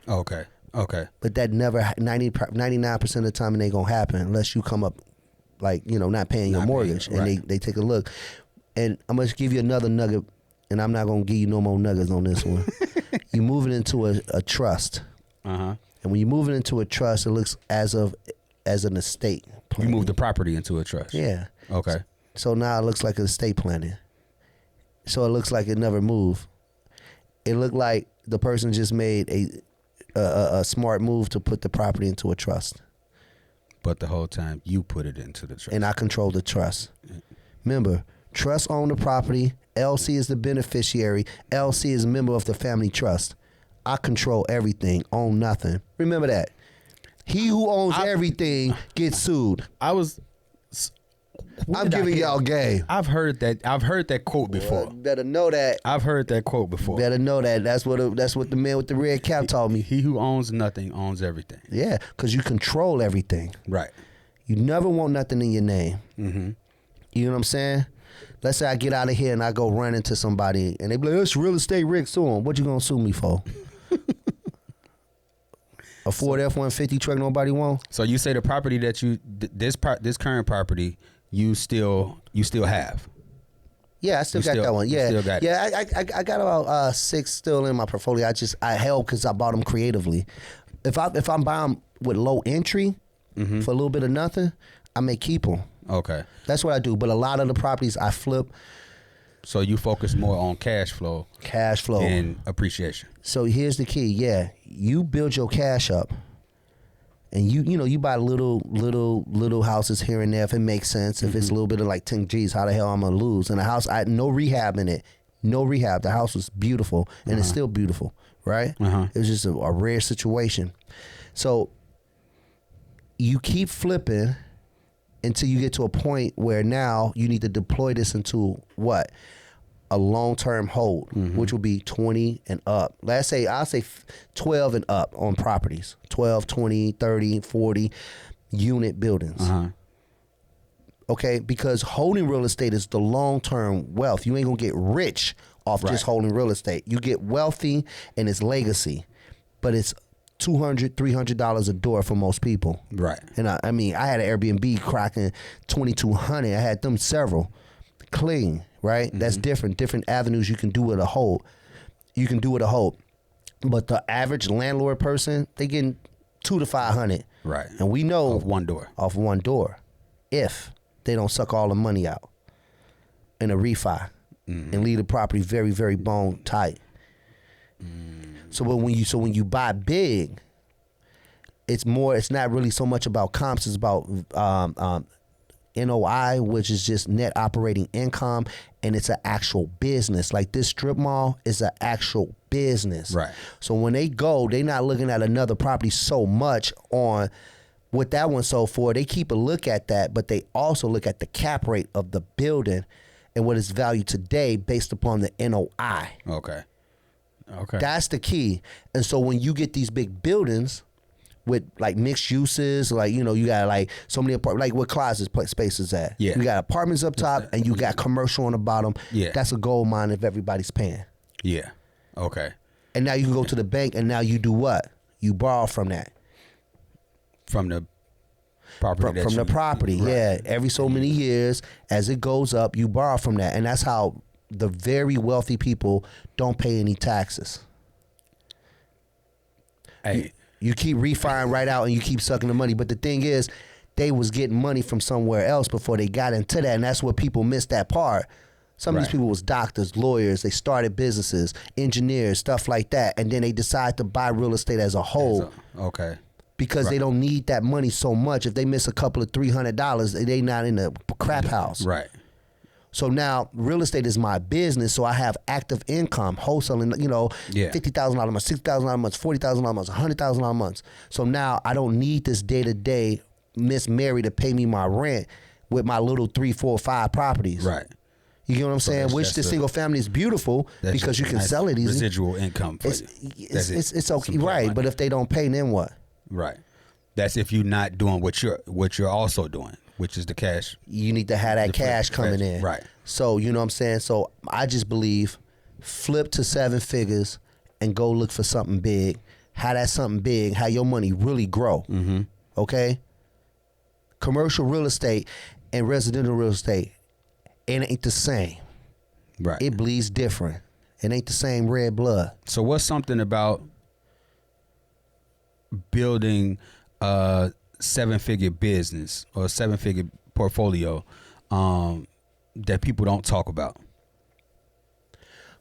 Okay. But that never 99% of the time it ain't gonna happen unless you come up like, you know, not paying your mortgage, and they take a look. And I'm gonna give you another nugget, and I'm not gonna give you no more nuggets on this one. You move it into a trust. And when you move it into a trust, it looks as an estate planning. You move the property into a trust. Yeah. Okay. So now it looks like an estate planning. So it looks like it never moved. It looked like the person just made a smart move to put the property into a trust. But the whole time you put it into the trust. And I control the trust. Remember, Trust own the property. LC is the beneficiary. LC is a member of the family trust. I control everything, own nothing. Remember that. He who owns everything gets sued. I'm giving y'all game. I've heard that quote before. Better know that. I've heard that quote before. Better know that. That's what the man with the red cap told me. He who owns nothing owns everything. Yeah, because you control everything. Right. You never want nothing in your name. Mm-hmm. You know what I'm saying? Let's say I get out of here and I go run into somebody and they be like, "It's real estate, Rick, sue him." What you gonna sue me for? A Ford F-150 truck nobody want? So you say the property that this current property you still have? Yeah, I still got that one. Yeah, still got it. Yeah. I got about 6 still in my portfolio. I held because I bought them creatively. If I'm buying with low entry for a little bit of nothing, I may keep them. Okay, that's what I do. But a lot of the properties I flip. So you focus more on cash flow and appreciation. So here's the key. Yeah, you build your cash up, and you buy little houses here and there if it makes sense. If it's a little bit of like 10 G's, how the hell I'm gonna lose? And the house, I no rehab in it, no rehab. The house was beautiful, and it's still beautiful, right? It was just a rare situation. So you keep flipping until you get to a point where now you need to deploy this into what? A long-term hold, which will be 20 and up. I'll say 12 and up on properties. 12, 20, 30, 40 unit buildings. Okay, because holding real estate is the long-term wealth. You ain't gonna get rich off just holding real estate. You get wealthy and it's legacy, but it's $200, $300 a door for most people. Right. And I mean, I had an Airbnb cracking $2,200. I had them several. Clean, right? That's different avenues you can do with a hold. But the average landlord person, they getting $200 to $500. Right. And we know off one door. If they don't suck all the money out in a refi and leave the property very, very bone tight. So when you buy big, it's not really so much about comps, it's about NOI, which is just net operating income, and it's an actual business. Like this strip mall is an actual business. Right. So when they go, they're not looking at another property so much on what that one sold for. They keep a look at that, but they also look at the cap rate of the building and what is valued today based upon the NOI. Okay. That's the key. And so when you get these big buildings with like mixed uses, like, you got like so many apartments, like where closet space is at. Yeah. You got apartments up top and you got commercial on the bottom. Yeah. That's a gold mine if everybody's paying. Yeah. Okay. And now you can go to the bank and now you do what? You borrow from that. From the property. From the property, right. Yeah. Every so many years, as it goes up, you borrow from that. And that's how the very wealthy people don't pay any taxes. Hey. You keep refiring right out and you keep sucking the money. But the thing is, they was getting money from somewhere else before they got into that. And that's what people missed that part. Some of these people was doctors, lawyers. They started businesses, engineers, stuff like that. And then they decide to buy real estate as a whole. Okay. Because they don't need that money so much. If they miss a couple of $300, they not in a crap house. Right. So now real estate is my business, so I have active income, wholesaling, $50,000 a month, $60,000 a month, $40,000 a month, $100,000 a month. So now I don't need this day-to-day Miss Mary to pay me my rent with my little 3, 4, 5 properties. Right. You get what I'm saying? Which the single family is beautiful because you can sell it easy. Residual income for you. It's okay, right? But if they don't pay, then what? Right. That's if you're not doing what you're also doing, which is the cash. You need to have that cash coming in. Right. So, you know what I'm saying? So I just believe flip to 7 figures and go look for something big. How that something big, how your money really grow. Okay? Commercial real estate and residential real estate, it ain't the same. Right. It bleeds different. It ain't the same red blood. So what's something about building a 7-figure business or a 7-figure portfolio that people don't talk about?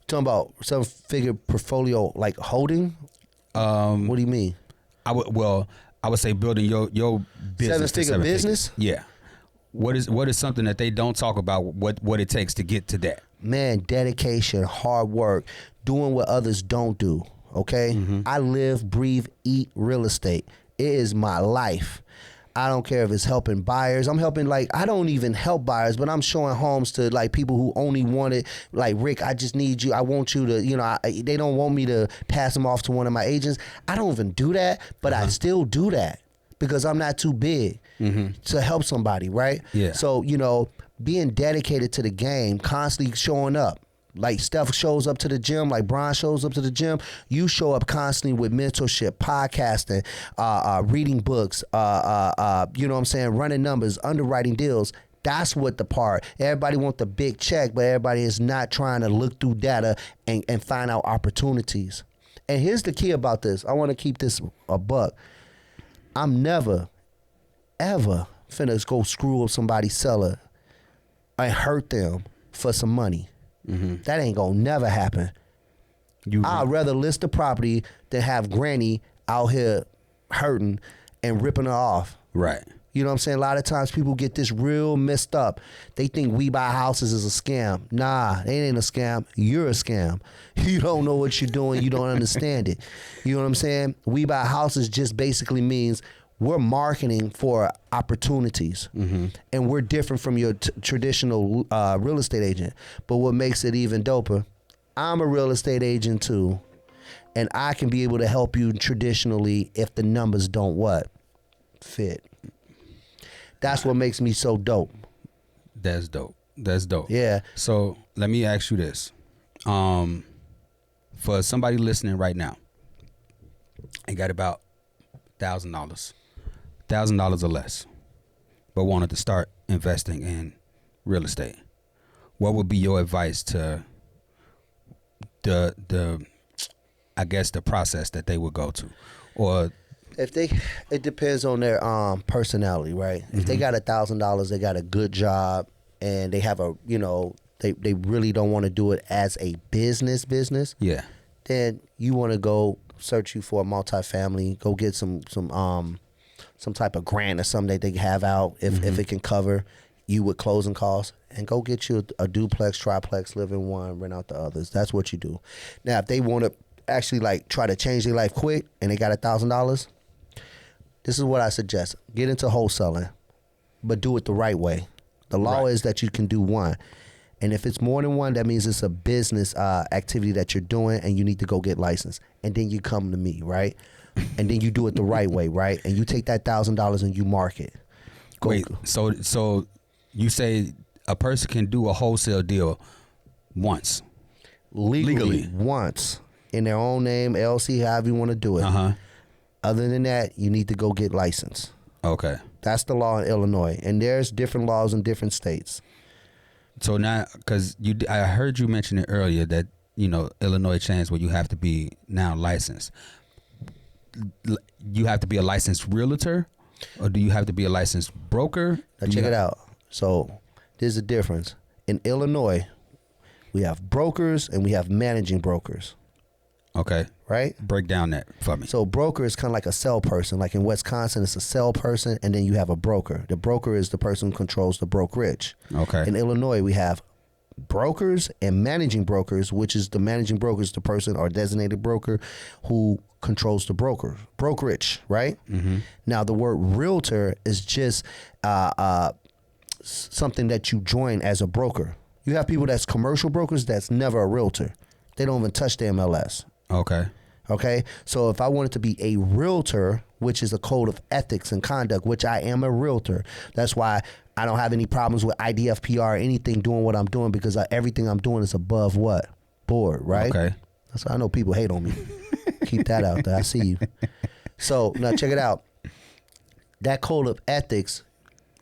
Talking about 7-figure portfolio like holding? What do you mean? I would say building your business. 7-figure business? Yeah. What is something that they don't talk about? What it takes to get to that? Man, dedication, hard work, doing what others don't do. Okay, I live, breathe, eat real estate. It is my life. I don't care if it's helping buyers. I'm helping, like, I don't even help buyers, but I'm showing homes to, like, people who only want it. Like, Rick, I just need you. I want you to, you know, they don't want me to pass them off to one of my agents. I don't even do that, but I still do that because I'm not too big to help somebody, right? Yeah. So, you know, being dedicated to the game, constantly showing up. Like Steph shows up to the gym, like Bron shows up to the gym. You show up constantly with mentorship, podcasting, reading books, you know what I'm saying, running numbers, underwriting deals. That's what the part. Everybody want the big check, but everybody is not trying to look through data and find out opportunities. And here's the key about this. I want to keep this a buck. I'm never, ever finna go screw up somebody's seller and hurt them for some money. That ain't gonna never happen. I'd rather list the property than have Granny out here hurting and ripping her off. Right. You know what I'm saying? A lot of times people get this real messed up. They think We Buy Houses is a scam. Nah, it ain't a scam. You're a scam. You don't know what you're doing. You don't understand it. You know what I'm saying? We Buy Houses just basically means we're marketing for opportunities, and we're different from your traditional real estate agent. But what makes it even doper, I'm a real estate agent too, and I can be able to help you traditionally if the numbers don't fit. That's what makes me so dope. That's dope. That's dope. Yeah. So let me ask you this. For somebody listening right now, and got about $1,000 or less, but wanted to start investing in real estate, what would be your advice to the I guess the process that they would go to? Or it depends on their personality, right? If they got $1,000, they got a good job, and they have a, you know, they really don't want to do it as a business. Yeah. Then you want to go search you for a multifamily, go get some type of grant or something that they have out if it can cover you with closing costs, and go get you a duplex, triplex, live in one, rent out the others. That's what you do. Now, if they want to actually like try to change their life quick and they got $1,000, this is what I suggest. Get into wholesaling, but do it the right way. The law is that you can do one. And if it's more than one, that means it's a business activity that you're doing, and you need to go get licensed. And then you come to me, right? And then you do it the right way, right? And you take that $1,000 and you market. Wait, so you say a person can do a wholesale deal once? Legally once. In their own name, LLC, however you want to do it. Other than that, you need to go get licensed. Okay. That's the law in Illinois. And there's different laws in different states. So now, because I heard you mention it earlier that, you know, Illinois changed where you have to be now licensed. You have to be a licensed realtor, or do you have to be a licensed broker? Now check it out. So there's a difference. In Illinois, we have brokers and we have managing brokers. Okay. Right? Break down that for me. So broker is kind of like a sell person. Like in Wisconsin, it's a sell person, and then you have a broker. The broker is the person who controls the brokerage. Okay. In Illinois, we have brokers and managing brokers, which is the managing broker is the person or designated broker who controls the brokerage, right? Now, the word realtor is just something that you join as a broker. You have people that's commercial brokers that's never a realtor. They don't even touch the MLS. Okay. So if I wanted to be a realtor, which is a code of ethics and conduct, which I am a realtor, that's why I don't have any problems with IDFPR or anything doing what I'm doing, because everything I'm doing is above what? Board, right? Okay. That's why I know people hate on me. Keep that out there. I see you. So now check it out. That code of ethics,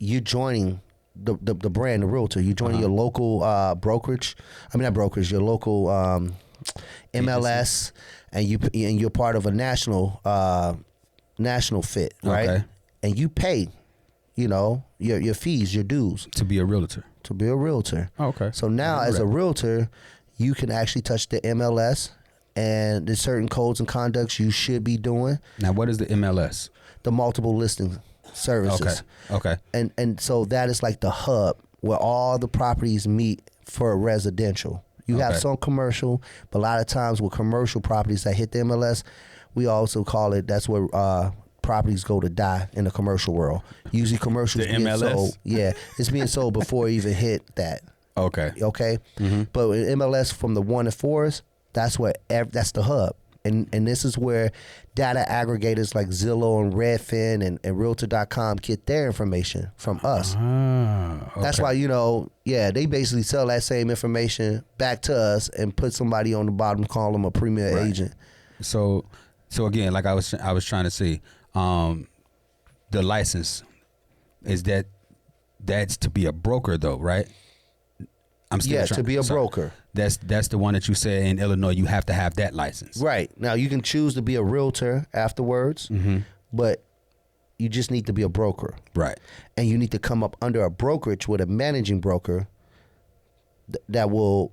you're joining the brand, the realtor. You're joining your local brokerage. I mean, not brokerage, your local MLS, and you're part of a national fit, right? Okay. And you pay, you know, your fees, your dues To be a realtor. to be a realtor. Okay. So now, as a realtor, you can actually touch the MLS, and there's certain codes and conducts you should be doing. Now, what is the MLS? The multiple listing services. Okay. And so that is like the hub where all the properties meet for residential. You have some commercial, but a lot of times with commercial properties that hit the MLS, we also call it, that's where properties go to die in the commercial world. Usually commercials The being MLS? sold. Yeah, it's being sold before it even hit that. Okay. Okay? But in MLS from the 1 to 4s, that's where that's the hub. And this is where data aggregators like Zillow and Redfin and Realtor.com get their information from us. Okay. That's why, they basically sell that same information back to us and put somebody on the bottom, call them a premier agent. So again, like I was trying to say, the license is that's to be a broker though, right? To be a broker. That's the one that you said in Illinois you have to have that license. Right. Now you can choose to be a realtor afterwards, but you just need to be a broker. Right. And you need to come up under a brokerage with a managing broker that will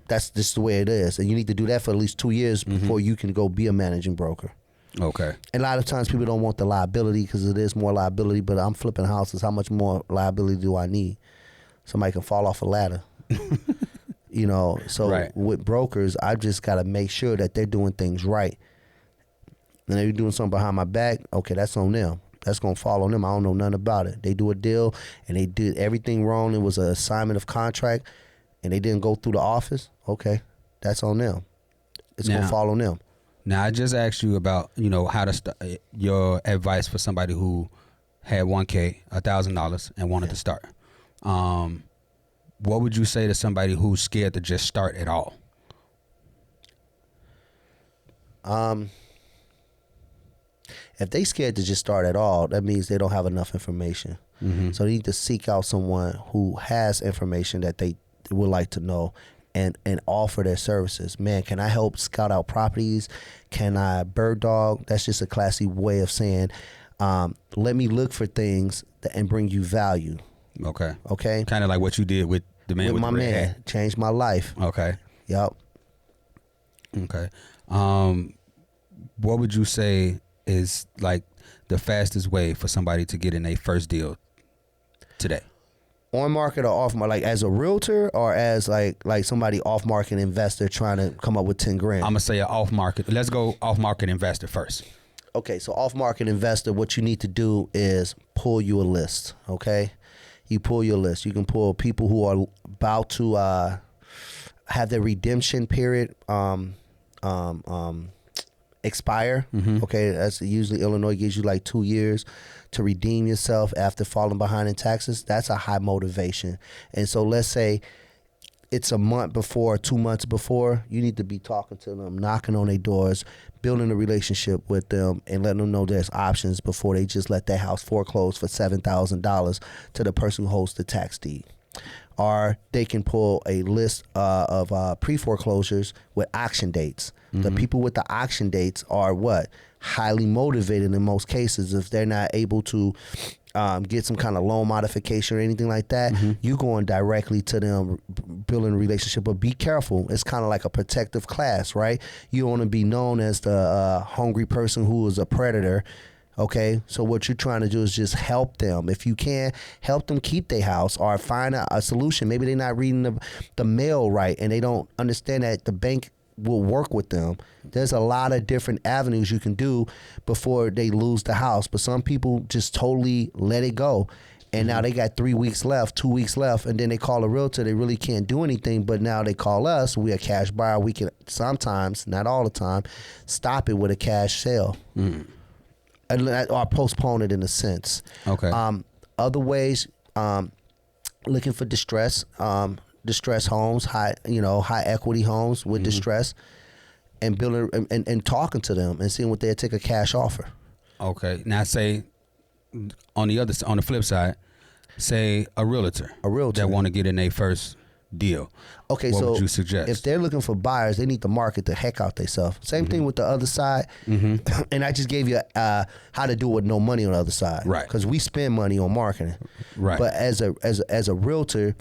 that's just the way it is. And you need to do that for at least 2 years before you can go be a managing broker. Okay. And a lot of times people don't want the liability because it is more liability, but I'm flipping houses. How much more liability do I need? Somebody can fall off a ladder. With brokers, I just got to make sure that they're doing things right. And if you're doing something behind my back, okay, that's on them. That's going to fall on them. I don't know nothing about it. They do a deal and they did everything wrong. It was an assignment of contract and they didn't go through the office. Okay, that's on them. It's going to fall on them. Now, I just asked you about, how to start, your advice for somebody who had $1,000 and wanted to start. What would you say to somebody who's scared to just start at all? If they scared to just start at all, that means they don't have enough information. So they need to seek out someone who has information that they would like to know and offer their services. Man, can I help scout out properties? Can I bird dog? That's just a classy way of saying, let me look for things and bring you value. Okay. Okay. Kind of like what you did with the man with my the red man. hat. Changed my life. Okay. Yep. Okay. What would you say is like the fastest way for somebody to get in a first deal today? On market or off market, like as a realtor or as like somebody off market investor trying to come up with 10 grand? I'm gonna say an off market. Let's go off market investor first. Okay, so off market investor, what you need to do is pull you a list. Okay, you pull your list. You can pull people who are about to have their redemption period expire. Okay, that's usually Illinois gives you like 2 years to redeem yourself after falling behind in taxes. That's a high motivation. And so let's say it's a month before, 2 months before, you need to be talking to them, knocking on their doors, building a relationship with them, and letting them know there's options before they just let their house foreclose for $7,000 to the person who holds the tax deed. Or they can pull a list of pre-foreclosures with auction dates. The people with the auction dates are what? Highly motivated in most cases. If they're not able to get some kind of loan modification or anything like that, you going directly to them, building a relationship. But be careful. It's kind of like a protective class, right? You don't want to be known as the hungry person who is a predator. Okay, so what you're trying to do is just help them. If you can, help them keep their house or find a solution. Maybe they're not reading the mail right and they don't understand that the bank will work with them. There's a lot of different avenues you can do before they lose the house. But some people just totally let it go. And now they got 3 weeks left, 2 weeks left, and then they call a realtor. They really can't do anything, but now they call us. We a cash buyer. We can sometimes, not all the time, stop it with a cash sale. Or postpone it in a sense. Okay. Other ways, looking for distress homes, high equity homes with distress, and building and talking to them and seeing what they'll take a cash offer. Okay. Now say on the flip side, say a realtor that want to get in their first deal. Okay, what so would you suggest? If they're looking for buyers, they need to market the heck out themselves. Same thing with the other side. And I just gave you how to do it with no money on the other side, right? Because we spend money on marketing, right? But as a realtor,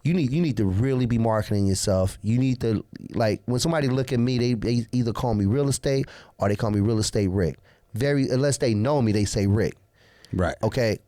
you need to really be marketing yourself. You need to, like, when somebody look at me, they either call me real estate or they call me real estate Rick. Unless they know me, they say Rick. Right. Okay,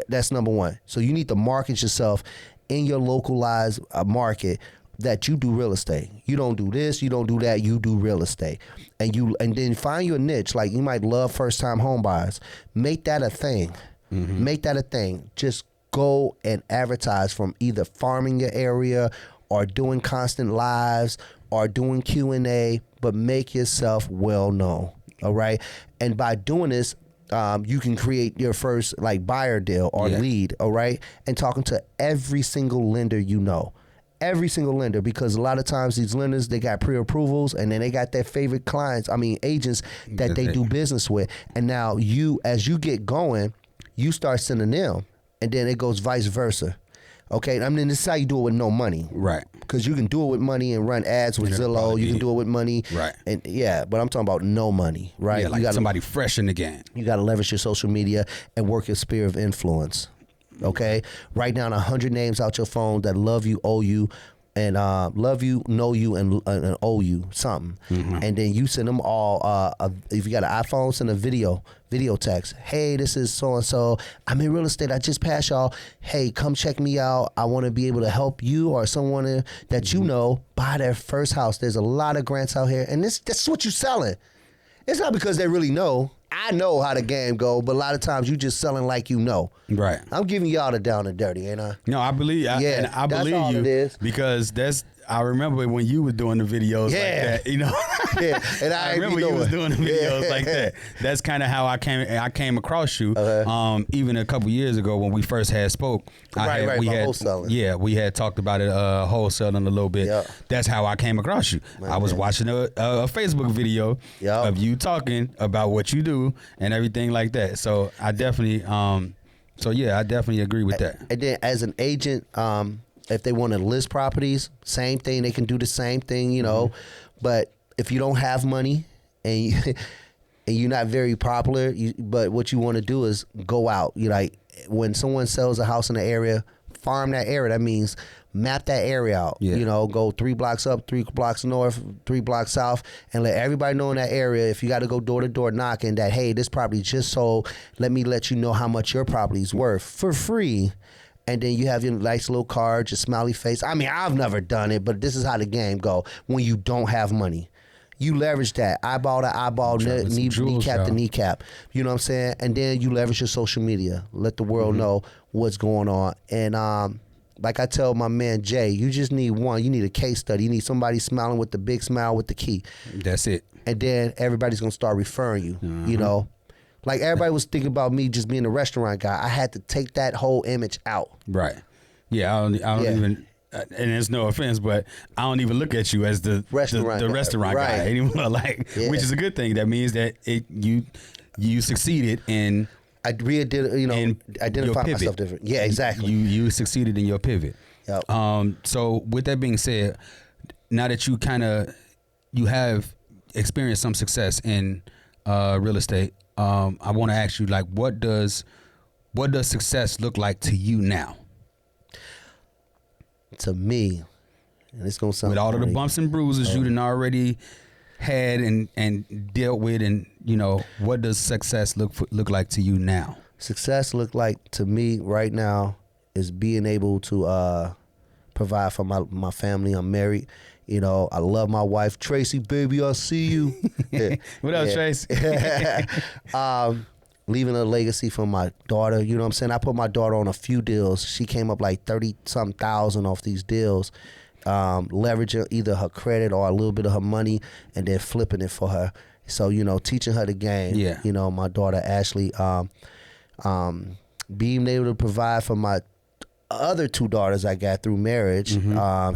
that's number one. So you need to market yourself in your localized market that you do real estate. You don't do this, you don't do that, you do real estate. And then find your niche. Like you might love first time home buyers. Make that a thing. Make that a thing. Just go and advertise from either farming your area or doing constant lives or doing Q&A, but make yourself well known. All right. And by doing this, you can create your first like buyer deal or lead. All right. And talking to every single lender you know. Every single lender, because a lot of times these lenders, they got pre-approvals and then they got their favorite agents that they do business with. And now as you get going, you start sending them, and then it goes vice versa. Okay, I mean, this is how you do it with no money. Right. Because you can do it with money and run ads with Zillow. You can do it with money. Right. And but I'm talking about no money, right? Yeah, like you gotta, somebody fresh in the game. You got to leverage your social media and work your sphere of influence. Okay, write down 100 names out your phone that love you, owe you, and love you, know you, and owe you something. And then you send them all. If you got an iPhone, send a video text. Hey, this is so and so. I'm in real estate. I just passed y'all. Hey, come check me out. I want to be able to help you or someone that you know buy their first house. There's a lot of grants out here, and this is what you're selling. It's not because they really know. I know how the game go, but a lot of times you just selling like you know. Right. I'm giving y'all the down and dirty, ain't I? No, I believe. I believe all you it is. because I remember when you were doing the videos like that. You know. Yeah. And I remember you was doing the videos like that. That's kind of how I came across you. Even a couple years ago when we first had spoke. We had wholesaling. Yeah, we had talked about it wholesaling a little bit. Yep. That's how I came across you. I was watching a Facebook video of you talking about what you do and everything like that. So I definitely I definitely agree with that. And then as an agent, if they want to list properties, same thing. They can do the same thing, you know. But if you don't have money and you're not very popular, but what you want to do is go out. You like when someone sells a house in the area, farm that area. That means map that area out. Yeah. You know, go 3 blocks up, 3 blocks north, 3 blocks south, and let everybody know in that area. If you got to go door to door knocking, that hey, this property just sold. Let me let you know how much your property's worth for free. And then you have your nice little card, your smiley face. I mean, I've never done it, but this is how the game go when you don't have money. You leverage that eyeball to eyeball, kneecap to kneecap. You know what I'm saying? And then you leverage your social media. Let the world know what's going on. And like I tell my man Jay, you just need one. You need a case study. You need somebody smiling with the big smile with the key. That's it. And then everybody's going to start referring you, you know? Like everybody was thinking about me just being a restaurant guy. I had to take that whole image out. Right. Yeah, I don't even, and there's no offense, but I don't even look at you as the restaurant guy anymore. Like, which is a good thing. That means that you succeeded in. I identify myself different. Yeah, exactly. You succeeded in your pivot. Yep. So with that being said, now that you have experienced some success in real estate. I want to ask you, like, what does success look like to you now? To me, and it's gonna sound with all of the bumps and bruises you done already had and dealt with, and you know, what does success look like to you now? Success look like to me right now is being able to provide for my family. I'm married. You know, I love my wife, Tracy, baby, I see you. What up, Tracy? Leaving a legacy for my daughter. You know what I'm saying? I put my daughter on a few deals. She came up like 30-something thousand off these deals, leveraging either her credit or a little bit of her money and then flipping it for her. So, you know, teaching her the game. Yeah. You know, my daughter, Ashley, being able to provide for my other 2 daughters I got through marriage,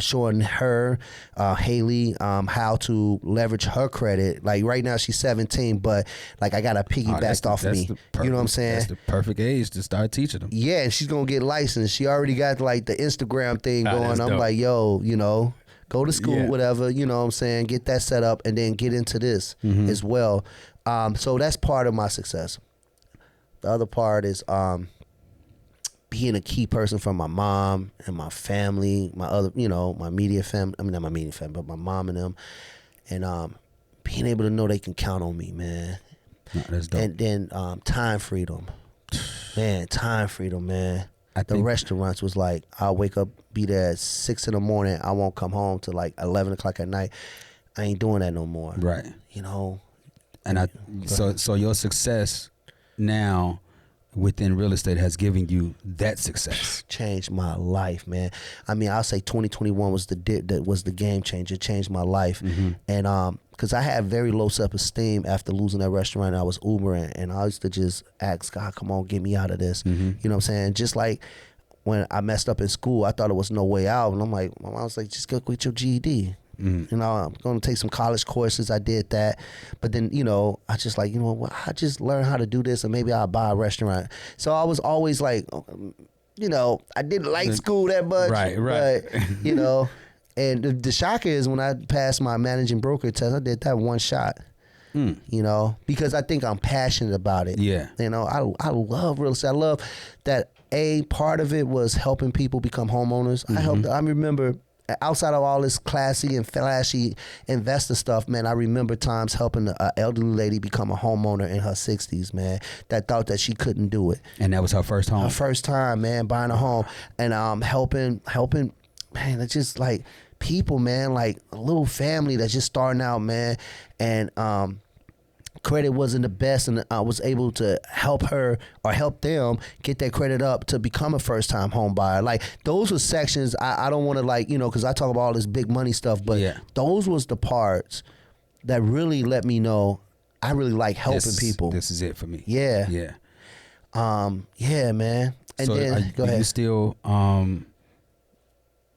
showing her, Haley, how to leverage her credit. Like right now she's 17, but like I got a piggyback off me. You know what I'm saying? That's the perfect age to start teaching them. Yeah, and she's gonna get licensed. She already got like the Instagram thing going. I'm like, yo, you know, go to school, whatever, you know what I'm saying? Get that set up and then get into this as well. So that's part of my success. The other part is being a key person for my mom and my family, my other, you know, my immediate family. I mean, not my immediate family, but my mom and them. And being able to know they can count on me, man. No, that's dope. And then time freedom. Man, time freedom, man. I The think restaurants was like, I'll wake up, be there at 6 in the morning. I won't come home till like 11 o'clock at night. I ain't doing that no more. right. You know? And so your success now within real estate has given you that success. Changed my life, man. I mean, I'll say 2021 was the game changer. It changed my life. And because I had very low self-esteem after losing that restaurant. I was Ubering, and I used to just ask God, come on, get me out of this. You know what I'm saying? Just like when I messed up in school, I thought it was no way out. And I'm like, my mom was like, just go get your GED. You know, I'm going to take some college courses. I did that. But then, you know, I just like, you know what, I just learned how to do this, and maybe I'll buy a restaurant. So I was always like, you know, I didn't like school that much. Right. But, you know, and the shocker is when I passed my managing broker test, I did that one shot. You know, because I think I'm passionate about it. Yeah. You know, I love real estate. I love that part of it was helping people become homeowners. I remember outside of all this classy and flashy investor stuff, man, I remember times helping an elderly lady become a homeowner in her 60s, man, that thought that she couldn't do it. And that was her first home. Her first time, man, buying a home. And helping, man, it's just like people, man, like a little family that's just starting out, man. And credit wasn't the best, and I was able to help her or help them get that credit up to become a first-time home buyer. Like, those were sections I don't want to, like, you know, because I talk about all this big money stuff, but those was the parts that really let me know I really like helping people. This is it for me. Yeah. Yeah, man. And so then, go do ahead. you still,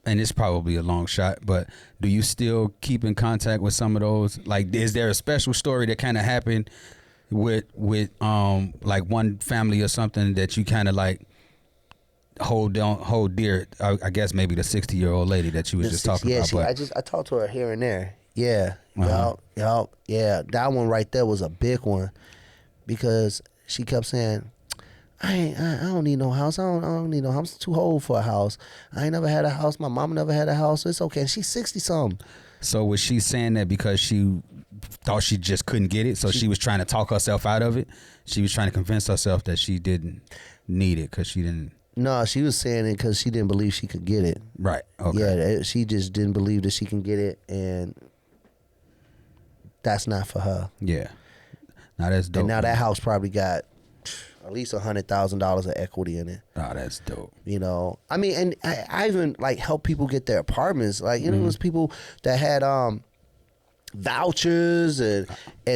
and it's probably a long shot, but do you still keep in contact with some of those? Like, is there a special story that kind of happened with like one family or something that you kind of like hold dear? I guess maybe the 60-year-old lady that you was just talking about. I talked to her here and there. Yeah. Yeah. That one right there was a big one, because she kept saying, I don't need no house. I don't need no house. I'm too old for a house. I ain't never had a house. My mama never had a house. So it's okay. And she's 60-something. So was she saying that because she thought she just couldn't get it? So she was trying to talk herself out of it? She was trying to convince herself that she didn't need it because she didn't? No, she was saying it because she didn't believe she could get it. Right. Okay. Yeah, she just didn't believe that she can get it, and that's not for her. Yeah. Now that's dope. And now that house probably got at least $100,000 of equity in it. Oh, that's dope. You know, I mean, and I even like help people get their apartments. Like, you know, it was people that had vouchers and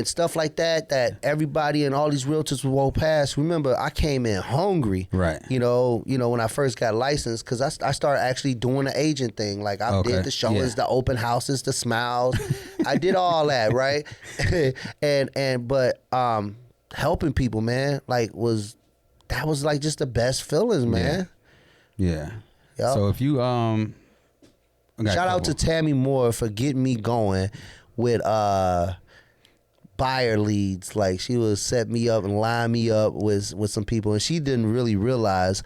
stuff like that everybody and all these realtors would walk past. Remember, I came in hungry. Right. You know, when I first got licensed, because I started actually doing the agent thing. Like, I did the showings, the open houses, the smiles. I did all that, right? but helping people, man, like was like just the best feelings, man. Yeah. Yep. So if you shout out to Tammy Moore for getting me going with buyer leads. Like, she would set me up and line me up with some people, and she didn't really realize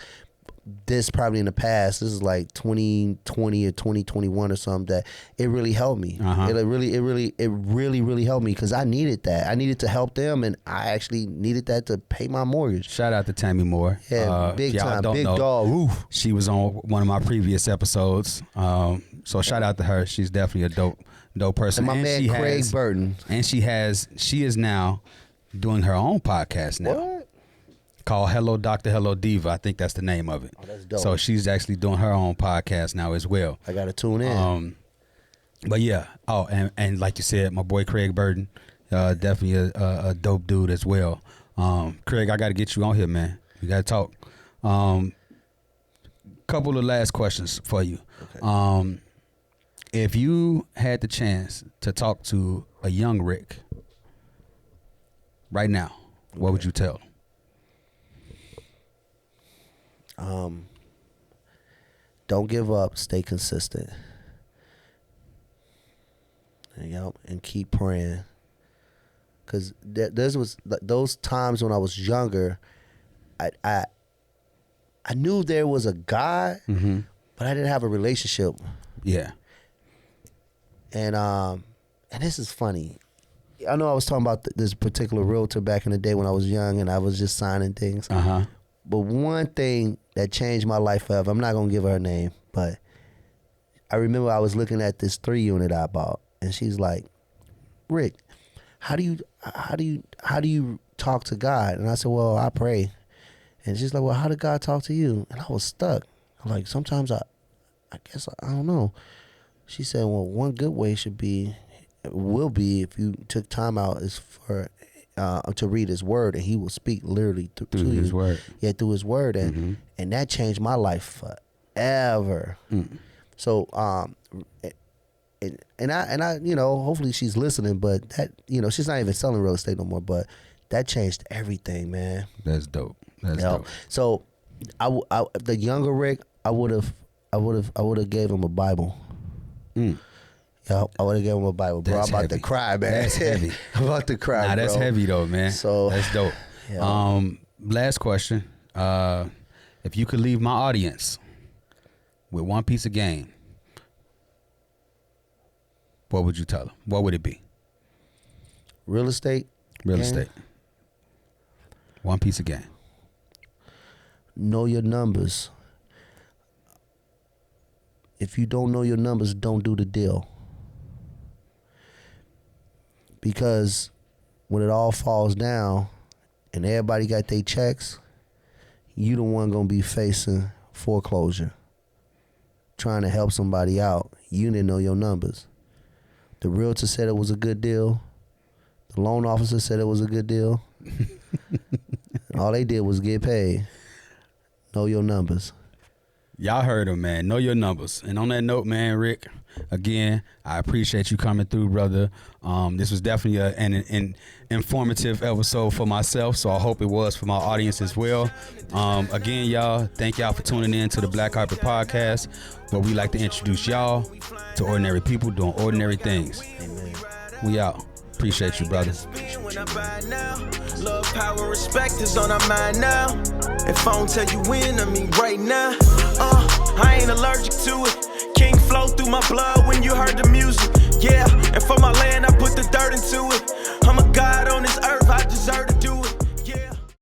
this probably in the past. This is like 2020 or 2021 or something, that it really helped me. It really helped me, because I needed that. I needed to help them, and I actually needed that to pay my mortgage. Shout out to Tammy Moore. Yeah, big time, big know, dog. Oof. She was on one of my previous episodes. So shout out to her. She's definitely a dope person. And my man Craig Burton. And she is now doing her own podcast now. What? Called Hello Dr. Hello Diva. I think that's the name of it. Oh, that's dope. So she's actually doing her own podcast now as well. I gotta tune in. But yeah. Oh, and like you said, my boy Craig Burton, definitely a dope dude as well. Craig, I got to get you on here, man. We got to talk. Couple of last questions for you. Okay. If you had the chance to talk to a young Rick right now, what would you tell him? Don't give up. Stay consistent. And keep praying. Because those times when I was younger, I knew there was a God, but I didn't have a relationship. Yeah. And this is funny. I know I was talking about this particular realtor back in the day when I was young and I was just signing things. one thing that changed my life forever, I'm not gonna give her name, but I remember I was looking at this 3-unit I bought, and she's like, Rick, how do you talk to God? And I said, well, I pray. And she's like, well, how did God talk to you? And I was stuck. I'm like, sometimes I guess I don't know. She said, well, one good way will be if you took time out is for to read his word, and he will speak literally through his word. Yeah, through his word, and that changed my life forever. So and I hopefully she's listening, but that she's not even selling real estate no more, but that changed everything, man. That's dope. That's dope. So the younger Rick, I would have gave him a Bible. Yeah, I would have gave him a Bible, bro. That's I'm about heavy. to cry, man. That's heavy. I'm about to cry, Nah, bro. that's heavy though, man. So that's dope. Yeah. Last question. If you could leave my audience with one piece of game, what would you tell them? What would it be? Real estate. Real estate. One piece of game. Know your numbers. If you don't know your numbers, don't do the deal. Because when it all falls down and everybody got their checks, you the one gonna be facing foreclosure. Trying to help somebody out. You didn't know your numbers. The realtor said it was a good deal. The loan officer said it was a good deal. All they did was get paid. Know your numbers. Y'all heard him, man. Know your numbers. And on that note, man, Rick, again, I appreciate you coming through, brother. This was definitely an informative episode for myself, so I hope it was for my audience as well. Again, y'all, thank y'all for tuning in to the Black Carpet Podcast, where we like to introduce y'all to ordinary people doing ordinary things. Amen. We out. Appreciate you, brother. Love, power, respect is on our mind now. If I don't tell you when, I mean right now. I ain't allergic to it. King flow through my blood when you heard the music. Yeah, and for my land, I put the dirt into it. I'm a god.